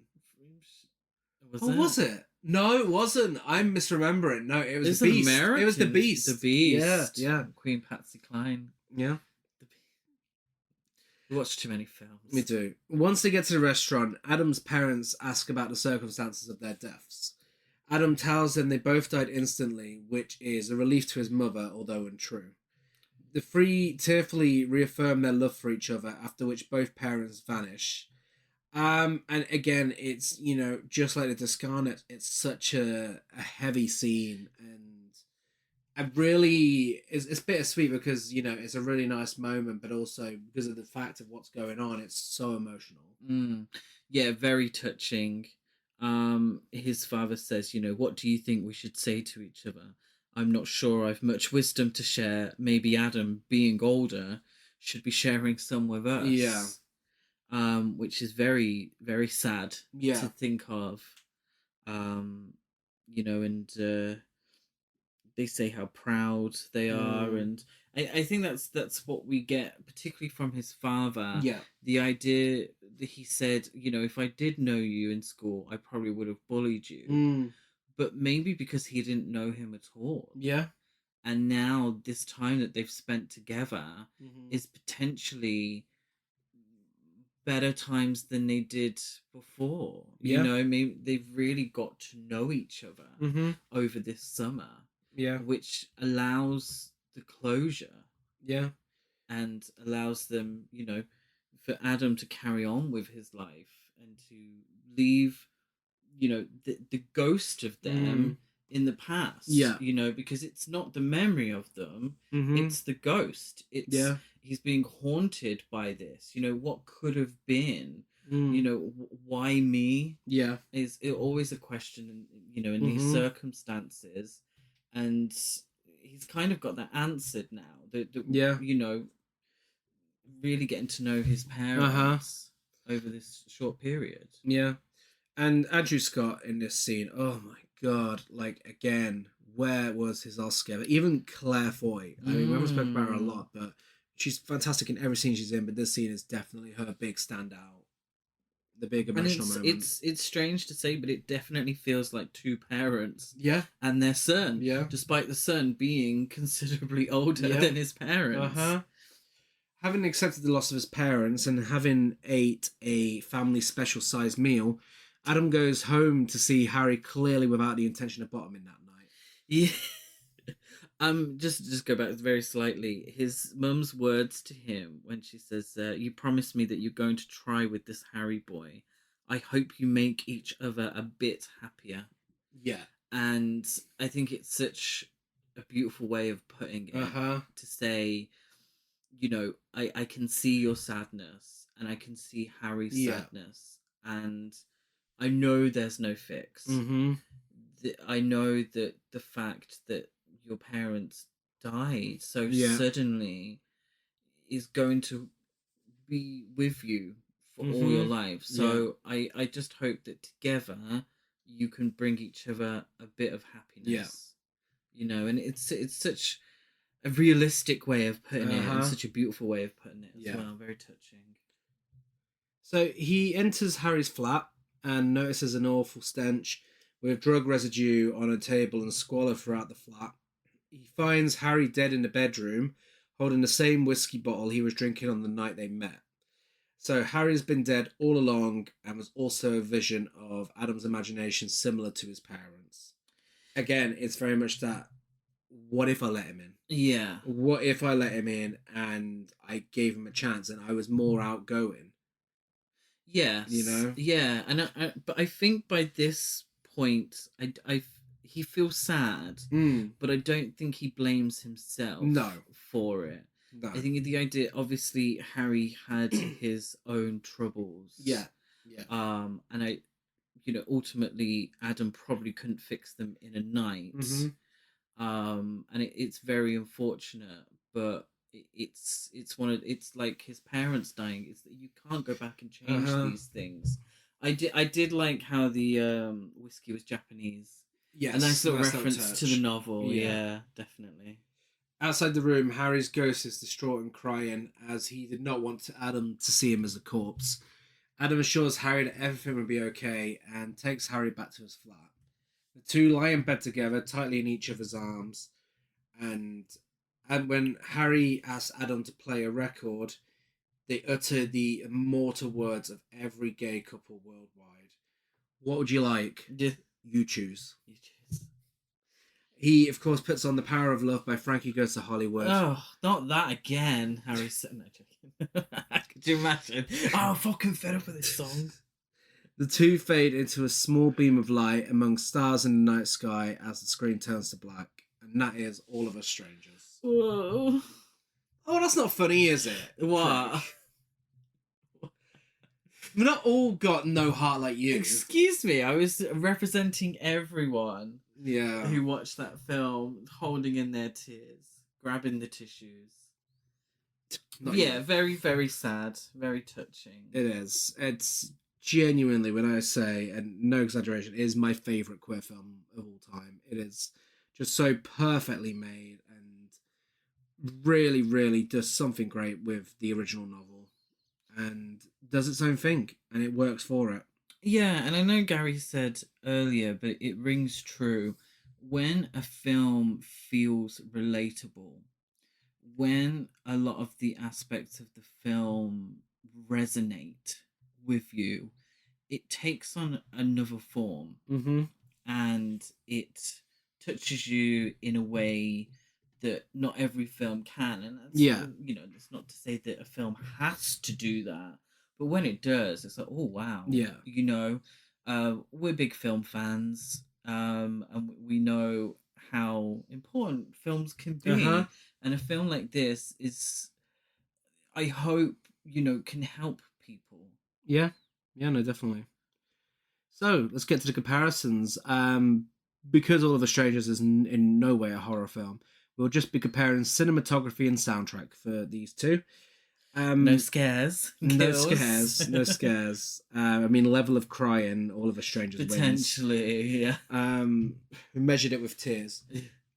Was it? No, it wasn't. I'm misremembering. No, it was The Beast. It was The Beast. The Beast. Yeah. Queen Patsy Cline. Yeah. We watch too many films. Me too. Once they get to the restaurant, Adam's parents ask about the circumstances of their deaths. Adam tells them they both died instantly, which is a relief to his mother, although untrue. The three tearfully reaffirm their love for each other, after which both parents vanish. And again, it's, just like the Discarnates, it's such a heavy scene, and I really, it's bittersweet because, it's a really nice moment, but also because of the fact of what's going on, it's so emotional. Yeah, very touching. His father says, what do you think we should say to each other? I'm not sure I've much wisdom to share. Maybe Adam, being older, should be sharing some with us. Yeah. Which is very, very sad to think of. And they say how proud they are, and I think that's what we get, particularly from his father. Yeah. The idea that he said, if I did know you in school, I probably would have bullied you. But maybe because he didn't know him at all. Yeah. And now this time that they've spent together is potentially better times than they did before. Maybe they've really got to know each other over this summer. Yeah. Which allows the closure. Yeah. And allows them, for Adam to carry on with his life and to leave, the ghost of them in the past. Yeah. Because it's not the memory of them, it's the ghost. He's being haunted by this. What could have been? Why me? Yeah. Is it always a question, in these circumstances. And he's kind of got that answered now. Really getting to know his parents over this short period. Yeah. And Andrew Scott in this scene, oh my God, again, where was his Oscar? Even Claire Foy. I mean, we haven't spoken about her a lot, but she's fantastic in every scene she's in, but this scene is definitely her big standout. The big And emotional moment. it's strange to say, but it definitely feels like two parents Yeah. and their son. Yeah. Despite the son being considerably older than his parents. Having accepted the loss of his parents and having ate a family special sized meal, Adam goes home to see Harry clearly without the intention of bottoming that night. Yeah. Just go back very slightly. His mum's words to him when she says, "You promised me that you're going to try with this Harry boy. I hope you make each other a bit happier." Yeah. And I think it's such a beautiful way of putting it to say, you know, I can see your sadness and I can see Harry's sadness, and I know there's no fix. I know that the fact that your parents died so suddenly is going to be with you for all your life. So I just hope that together you can bring each other a bit of happiness. You know, and it's such a realistic way of putting it, and such a beautiful way of putting it as well. Very touching. So he enters Harry's flat and notices an awful stench with drug residue on a table and squalor throughout the flat. He finds Harry dead in the bedroom, holding the same whiskey bottle he was drinking on the night they met. So Harry's been dead all along and was also a vision of Adam's imagination similar to his parents. Again, it's very much that, what if I let him in? Yeah. What if I let him in and I gave him a chance and I was more outgoing? Yes. You know? Yeah, and but I think by this point, he feels sad, but I don't think he blames himself for it. No. I think the idea, obviously, Harry had his own troubles. Yeah. And ultimately, Adam probably couldn't fix them in a night. And it's very unfortunate, but it's like his parents dying. It's that you can't go back and change these things. I did like how the whiskey was Japanese. Yes, a nice little nice reference little to the touch. novel. Yeah, definitely. Outside the room, Harry's ghost is distraught and crying as he did not want Adam to see him as a corpse. Adam assures Harry that everything will be okay and takes Harry back to his flat. The two lie in bed together, tightly in each other's arms, and when Harry asks Adam to play a record, they utter the immortal words of every gay couple worldwide. What would you like? You choose. He, of course, puts on The Power of Love by Frankie Goes to Hollywood. Oh, not that again, Harry said. No, joking. Could you imagine? Oh, I'm fucking fed up with this song. The two fade into a small beam of light among stars in the night sky as the screen turns to black. And that is All of Us Strangers. Whoa. Oh, that's not funny, is it? What? We're not all got no heart like you. Excuse me, I was representing everyone who watched that film, holding in their tears, grabbing the tissues. Very, very sad, very touching. It is. It's genuinely, when I say, and no exaggeration, it is my favourite queer film of all time. It is just so perfectly made and really, really does something great with the original novel and does its own thing, and it works for it. Yeah, and I know Gary said earlier, but it rings true. When a film feels relatable, when a lot of the aspects of the film resonate with you, it takes on another form. And it touches you in a way that not every film can. And that's, it's not to say that a film has to do that, but when it does, it's like, oh wow. We're big film fans, and we know how important films can be. And a film like this is, I hope, can help people. Yeah, no, definitely. So let's get to the comparisons. Because All of Us Strangers is in no way a horror film, we'll just be comparing cinematography and soundtrack for these two. No scares. No scares. I mean, level of crying, All of Us Strangers potentially wins. Yeah. We measured it with tears.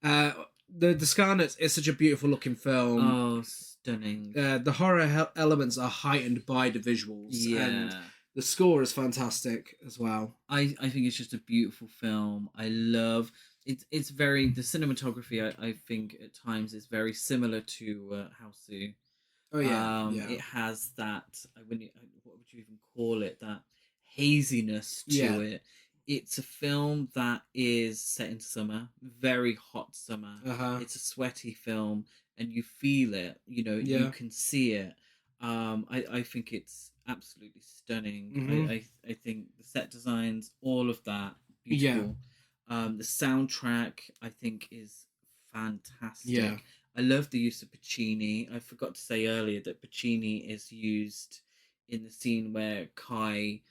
The Discarnates is such a beautiful looking film. Oh, stunning. The horror elements are heightened by the visuals, and the score is fantastic as well. I think it's just a beautiful film. I love it. It's very, the cinematography, I think at times is very similar to Hausu. Oh yeah, yeah. It has that, what would you even call it, that haziness to it. It's a film that is set in summer, very hot summer. It's a sweaty film, and you feel it. You know, you can see it. I think it's absolutely stunning. I think the set designs, all of that, beautiful. The soundtrack, I think, is fantastic. Yeah. I love the use of Puccini. I forgot to say earlier that Puccini is used in the scene where Kai,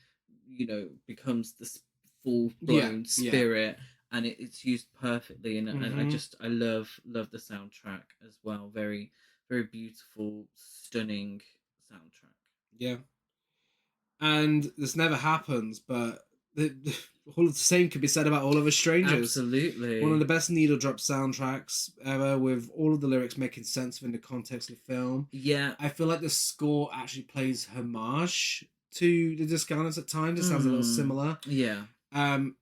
you know, becomes the full-blown spirit, and it's used perfectly. And I love the soundtrack as well. Very, very beautiful, stunning soundtrack. Yeah. And this never happens, but all of the same could be said about All of Us Strangers. Absolutely. One of the best needle drop soundtracks ever, with all of the lyrics making sense within the context of the film. Yeah. I feel like the score actually plays homage to the Discarnates at times. It sounds a little similar. Yeah. And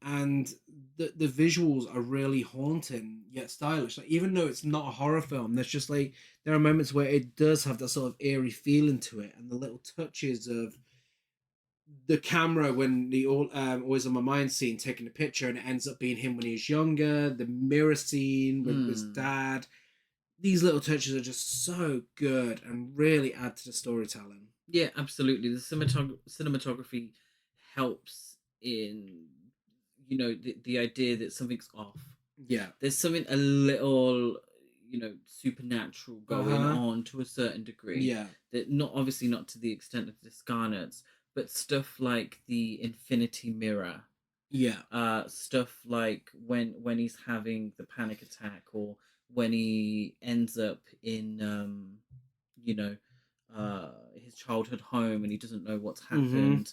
the visuals are really haunting yet stylish. Like, even though it's not a horror film, there's just like, there are moments where it does have that sort of eerie feeling to it, and the little touches of the camera when the Always on My Mind scene taking a picture, and it ends up being him when he was younger, the mirror scene with his dad. These little touches are just so good and really add to the storytelling. Yeah, absolutely. The cinematography helps in, you know, the idea that something's off. Yeah. There's something a little, you know, supernatural going on to a certain degree. Yeah. That obviously not to the extent of the Discarnates, but stuff like the Infinity Mirror. Yeah. Stuff like when he's having the panic attack, or when he ends up in you know, his childhood home and he doesn't know what's happened.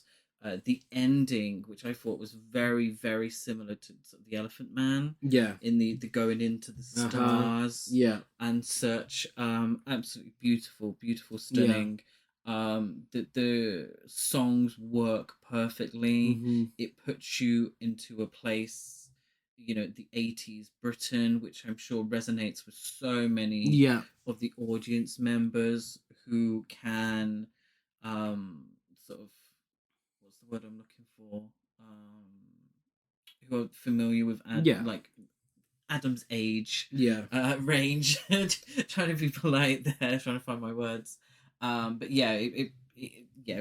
The ending, which I thought was very, very similar to the Elephant Man. Yeah. In the going into the stars. Yeah. And such. Absolutely beautiful, beautiful, stunning. The songs work perfectly. It puts you into a place, you know, the 80s Britain, which I'm sure resonates with so many of the audience members who can sort of, what's the word I'm looking for, who are familiar with like Adam's age range. Trying to be polite there, trying to find my words. But yeah, it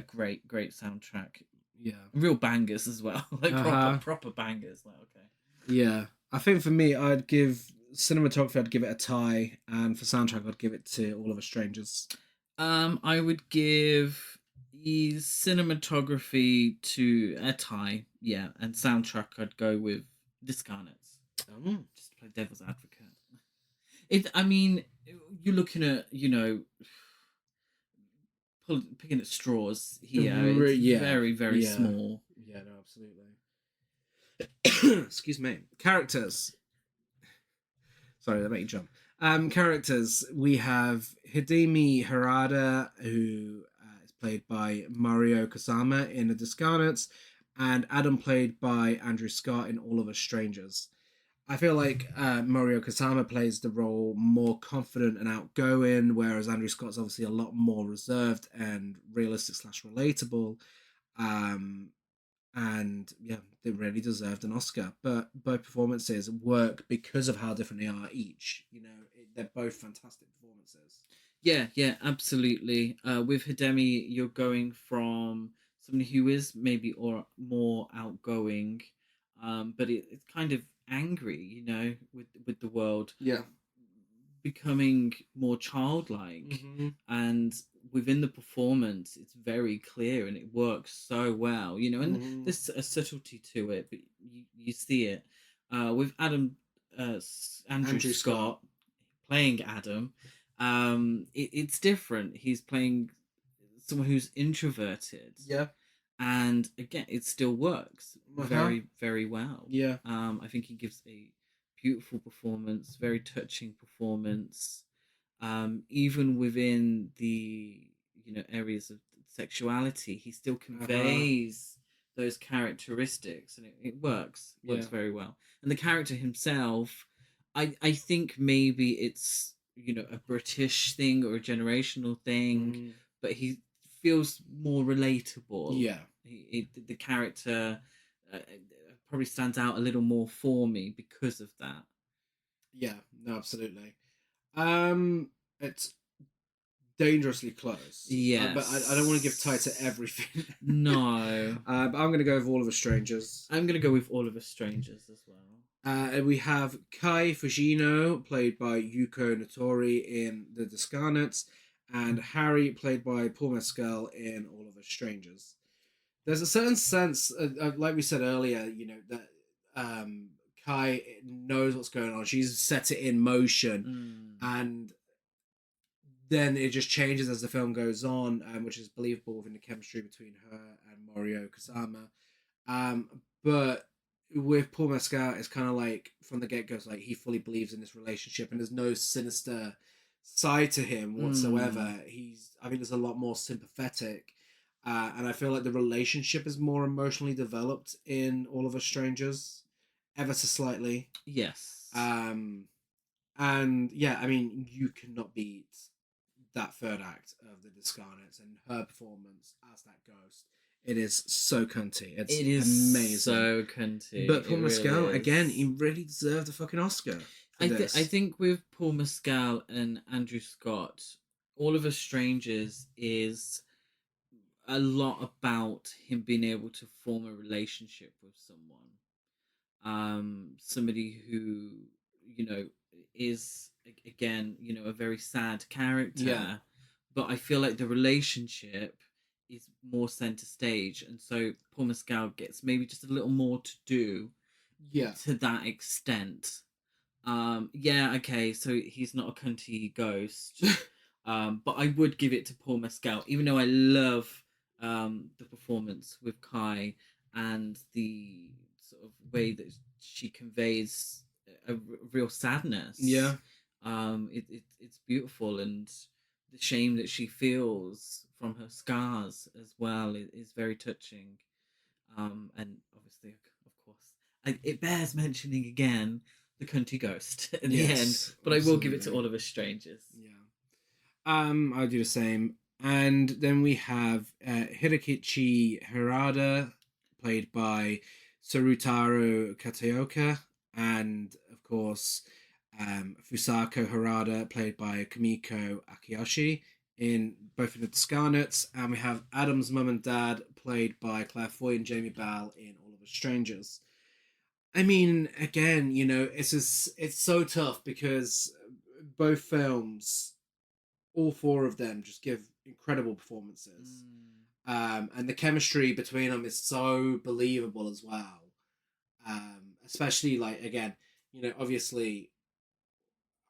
great soundtrack. Yeah, real bangers as well, like proper bangers. Like, okay. Yeah, I think for me, I'd give cinematography, I'd give it a tie, and for soundtrack, I'd give it to All of Us Strangers. I would give the cinematography to a tie, yeah, and soundtrack, I'd go with Discarnates. Just to play devil's advocate. I mean, you're looking at, you know, picking at straws here. It's very, very small. Yeah, no, absolutely. Excuse me. Characters. Sorry, that made you jump. Characters. We have Hidemi Harada, who is played by Mario Kasama in The Discarnates, and Adam, played by Andrew Scott in All of Us Strangers. I feel like Mario Kasama plays the role more confident and outgoing, whereas Andrew Scott's obviously a lot more reserved and realistic / relatable. And yeah, they really deserved an Oscar. But both performances work because of how different they are each. You know, they're both fantastic performances. Yeah, absolutely. With Hidemi, you're going from somebody who is maybe more outgoing, but it's kind of angry, you know, with the world. Yeah. Becoming more childlike, and within the performance, it's very clear and it works so well, you know. And there's a subtlety to it, but you see it with Adam, Andrew Scott playing Adam. It's different. He's playing someone who's introverted. Yeah. And again, it still works very, very well. Yeah. I think he gives a beautiful performance, very touching performance. Even within the areas of sexuality, he still conveys those characteristics, and it works very well. And the character himself, I think maybe it's a British thing or a generational thing, but he feels more relatable. Yeah. The character probably stands out a little more for me because of that. Yeah, no, absolutely. It's dangerously close. Yes. But I don't want to give tie to everything. No. But I'm going to go with All of Us Strangers. I'm going to go with All of Us Strangers as well. And we have Kai Fujino, played by Yuko Notori in The Discarnates, and Harry, played by Paul Mescal in All of Us Strangers. There's a certain sense, like we said earlier, that Kai knows what's going on. She's set it in motion, and then it just changes as the film goes on, which is believable within the chemistry between her and Morio Kusama. But with Paul Mescal, it's kind of like from the get-go, it's like he fully believes in this relationship, and there's no sinister side to him whatsoever. I think there's a lot more sympathetic, and I feel like the relationship is more emotionally developed in All of Us Strangers, ever so slightly. Yes. And yeah, I mean, you cannot beat that third act of The Discarnates and her performance as that ghost. It is so cunty. It is amazing. So cunty. But Paul Mescal, again, he really deserved a fucking Oscar. I think with Paul Mescal and Andrew Scott, All of Us Strangers is a lot about him being able to form a relationship with someone. Somebody who, is, again, a very sad character. Yeah. But I feel like the relationship is more center stage, and so Paul Mescal gets maybe just a little more to do to that extent. Okay, so he's not a cunty ghost. But I would give it to Paul Mescal, even though I love the performance with Kai and the sort of way that she conveys a real sadness. It's beautiful, and the shame that she feels from her scars as well is very touching. And obviously, of course, it bears mentioning again the cunty ghost at the end, but I will give it to All of Us Strangers. I'll do the same. And then we have Hirokichi Harada, played by Sarutaro Kataoka, and of course Fusako Harada, played by Kumiko Akiyoshi in both of The Discarnates, and we have Adam's mum and dad, played by Claire Foy and Jamie Bell in All of Us Strangers. I mean, again, it's so tough because both films, all four of them, just give incredible performances. And the chemistry between them is so believable as well. Especially, like, again, obviously,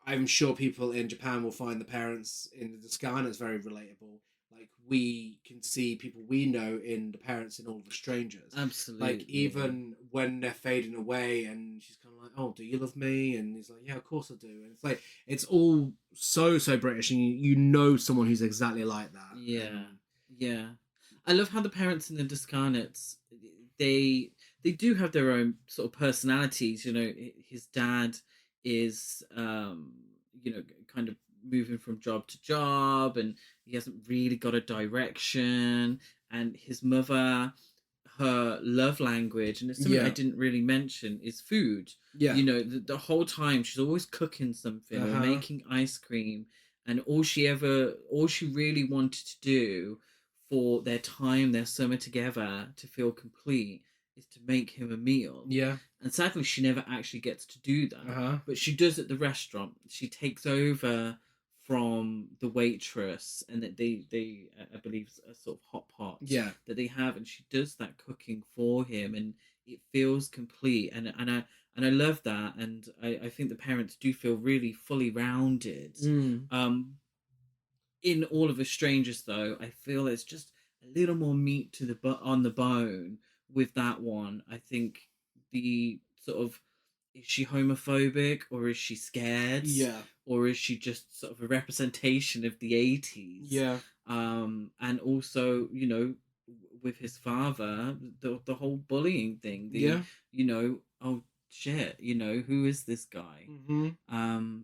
I'm sure people in Japan will find the parents in The Discarnates very relatable. Like, we can see people we know in the parents in All of Us Strangers. Absolutely. Like, even when they're fading away and she's kind of like, oh, do you love me? And he's like, yeah, of course I do. And it's like, it's all so British, and you know someone who's exactly like that. Yeah. I love how the parents in The Discarnates, they do have their own sort of personalities. His dad is, kind of moving from job to job, and he hasn't really got a direction. And his mother, her love language, and it's something I didn't really mention, is food. The whole time she's always cooking something or making ice cream, and all she really wanted to do for their summer together, to feel complete, is to make him a meal. And sadly, she never actually gets to do that. But she does at the restaurant. She takes over from the waitress, and that they I believe, a sort of hot pot that they have, and she does that cooking for him, and it feels complete. And I love that, and I think the parents do feel really fully rounded. In All of Us Strangers, though, I feel it's just a little more meat to on the bone with that one. I think the sort of, is she homophobic or is she scared? or is she just sort of a representation of the 80s? Yeah. And also, you know, with his father, the whole bullying thing. Yeah. You know, oh shit, you know, who is this guy? Mm-hmm.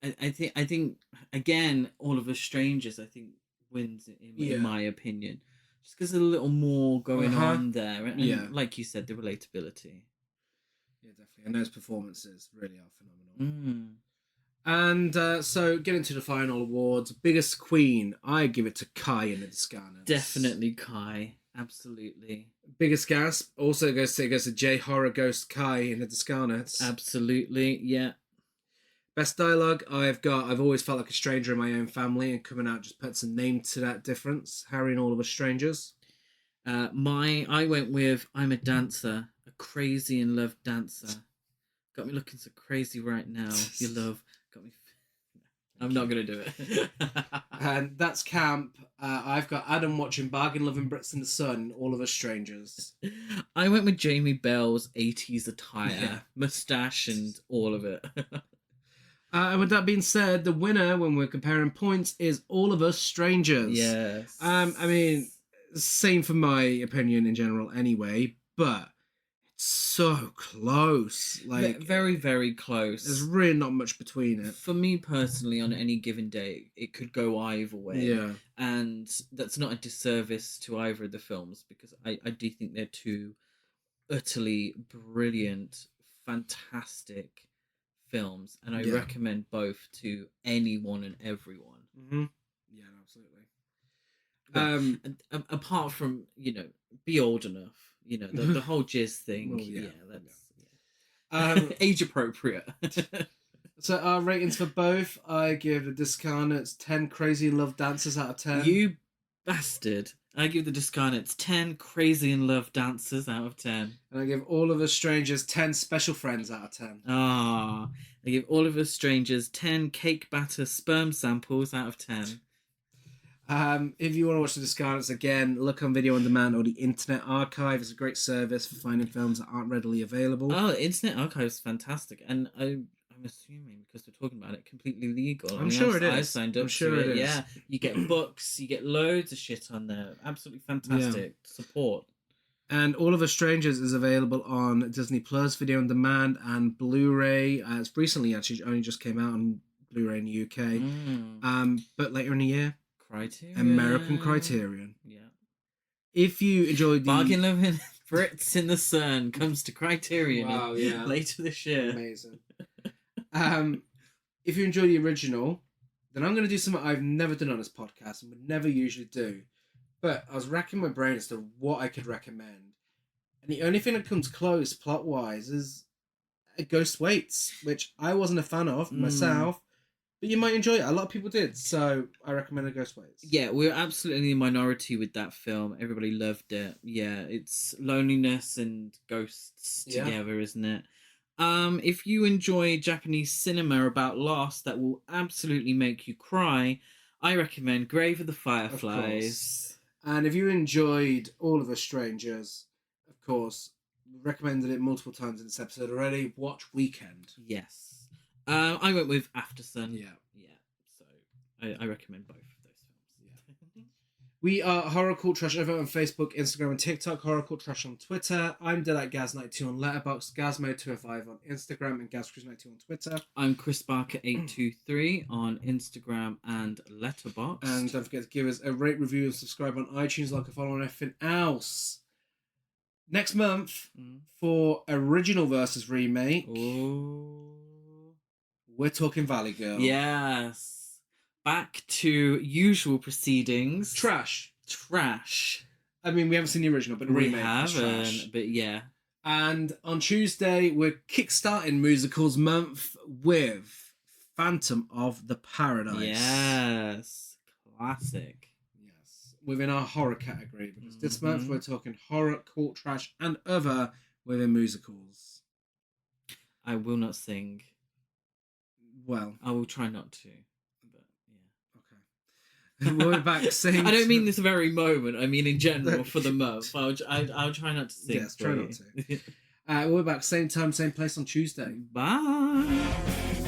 I think again, All of Us Strangers, I think wins in my opinion, just because there's a little more going on there, and like you said, the relatability. Yeah, definitely, and those performances really are phenomenal. And so, getting to the final awards, biggest queen, I give it to Kai in the Discarnates. Definitely Kai, absolutely. Biggest gasp also goes to J Horror Ghost Kai in the Discarnates. Absolutely, yeah. Best dialogue, I've always felt like a stranger in my own family, and coming out just puts a name to that difference. Harry and All of Us Strangers. I went with I'm a Dancer, a crazy in love dancer. Got me looking so crazy right now. Your love got me. I'm not gonna do it. And that's camp. I've got Adam watching Bargain Loving Brits in the Sun, All of Us Strangers. I went with Jamie Bell's 80s attire, moustache, and all of it. And with that being said, the winner, when we're comparing points, is All of Us Strangers. Yes. I mean, same for my opinion in general anyway, but it's so close. Like, very, very close. There's really not much between it. For me personally, on any given day, it could go either way. Yeah. And that's not a disservice to either of the films, because I do think they're two utterly brilliant, fantastic films, and I recommend both to anyone and everyone. Mm-hmm. Yeah, absolutely. Apart from, you know, be old enough, you know, the whole jizz thing. Well, that's age appropriate. So our ratings for both, I give the Discarnates 10 crazy in love dancers out of 10. You bastard. I give the Discarnates 10 crazy in love dancers out of 10. And I give All of Us Strangers 10 special friends out of 10. Ah, I give All of Us Strangers 10 cake batter sperm samples out of 10. If you want to watch the Discarnates again, look on Video on Demand or the Internet Archive. It's a great service for finding films that aren't readily available. Oh, the Internet Archive is fantastic, and I'm assuming, because we're talking about it, completely legal. I'm sure it is. I signed up to it. Yeah, you get books, you get loads of shit on there. Absolutely fantastic support. And All of Us Strangers is available on Disney Plus, Video on Demand, and Blu-ray. It's recently actually only just came out on Blu-ray in the UK. But later in the year, Criterion. American Criterion. Yeah. If you enjoyed the Bargain Loving Brits in the Sun comes to Criterion yeah. later this year. Amazing. If you enjoy the original, then I'm going to do something I've never done on this podcast and would never usually do. But I was racking my brain as to what I could recommend. And the only thing that comes close plot-wise is Ghost Waits, which I wasn't a fan of myself. But you might enjoy it. A lot of people did. So I recommend Ghost Waits. Yeah, we're absolutely in the minority with that film. Everybody loved it. Yeah, it's loneliness and ghosts together, isn't it? If you enjoy Japanese cinema about loss that will absolutely make you cry, I recommend Grave of the Fireflies. And if you enjoyed All of Us Strangers, of course, we recommended it multiple times in this episode already, watch Weekend. Yes. I went with Aftersun. Yeah. So I recommend both of those films. Yeah. We are Horror Cult Trash over on Facebook, Instagram, and TikTok. Horror Cult Trash on Twitter. I'm Dead at Gaz92 on Letterboxd, Gazmo205 on Instagram, and GazChris92 on Twitter. I'm Chris Barker823 on Instagram and Letterboxd. And don't forget to give us a rate, review, and subscribe on iTunes, like a follow on everything else. Next month, for original versus remake, we're talking Valley Girl. Yes. Back to usual proceedings. Trash. I mean, we haven't seen the original, but the remake. We haven't, but yeah. And on Tuesday, we're kickstarting Musicals Month with Phantom of the Paradise. Yes. Classic. Yes. Within our horror category, because this month we're talking horror, cult trash, and other within musicals. I will not sing. Well, I will try not to. But yeah. Okay. We'll be back same. I don't mean this very moment. I mean in general for the month. I'll try not to sing. Yes, try not to. We'll be back same time, same place on Tuesday. Bye.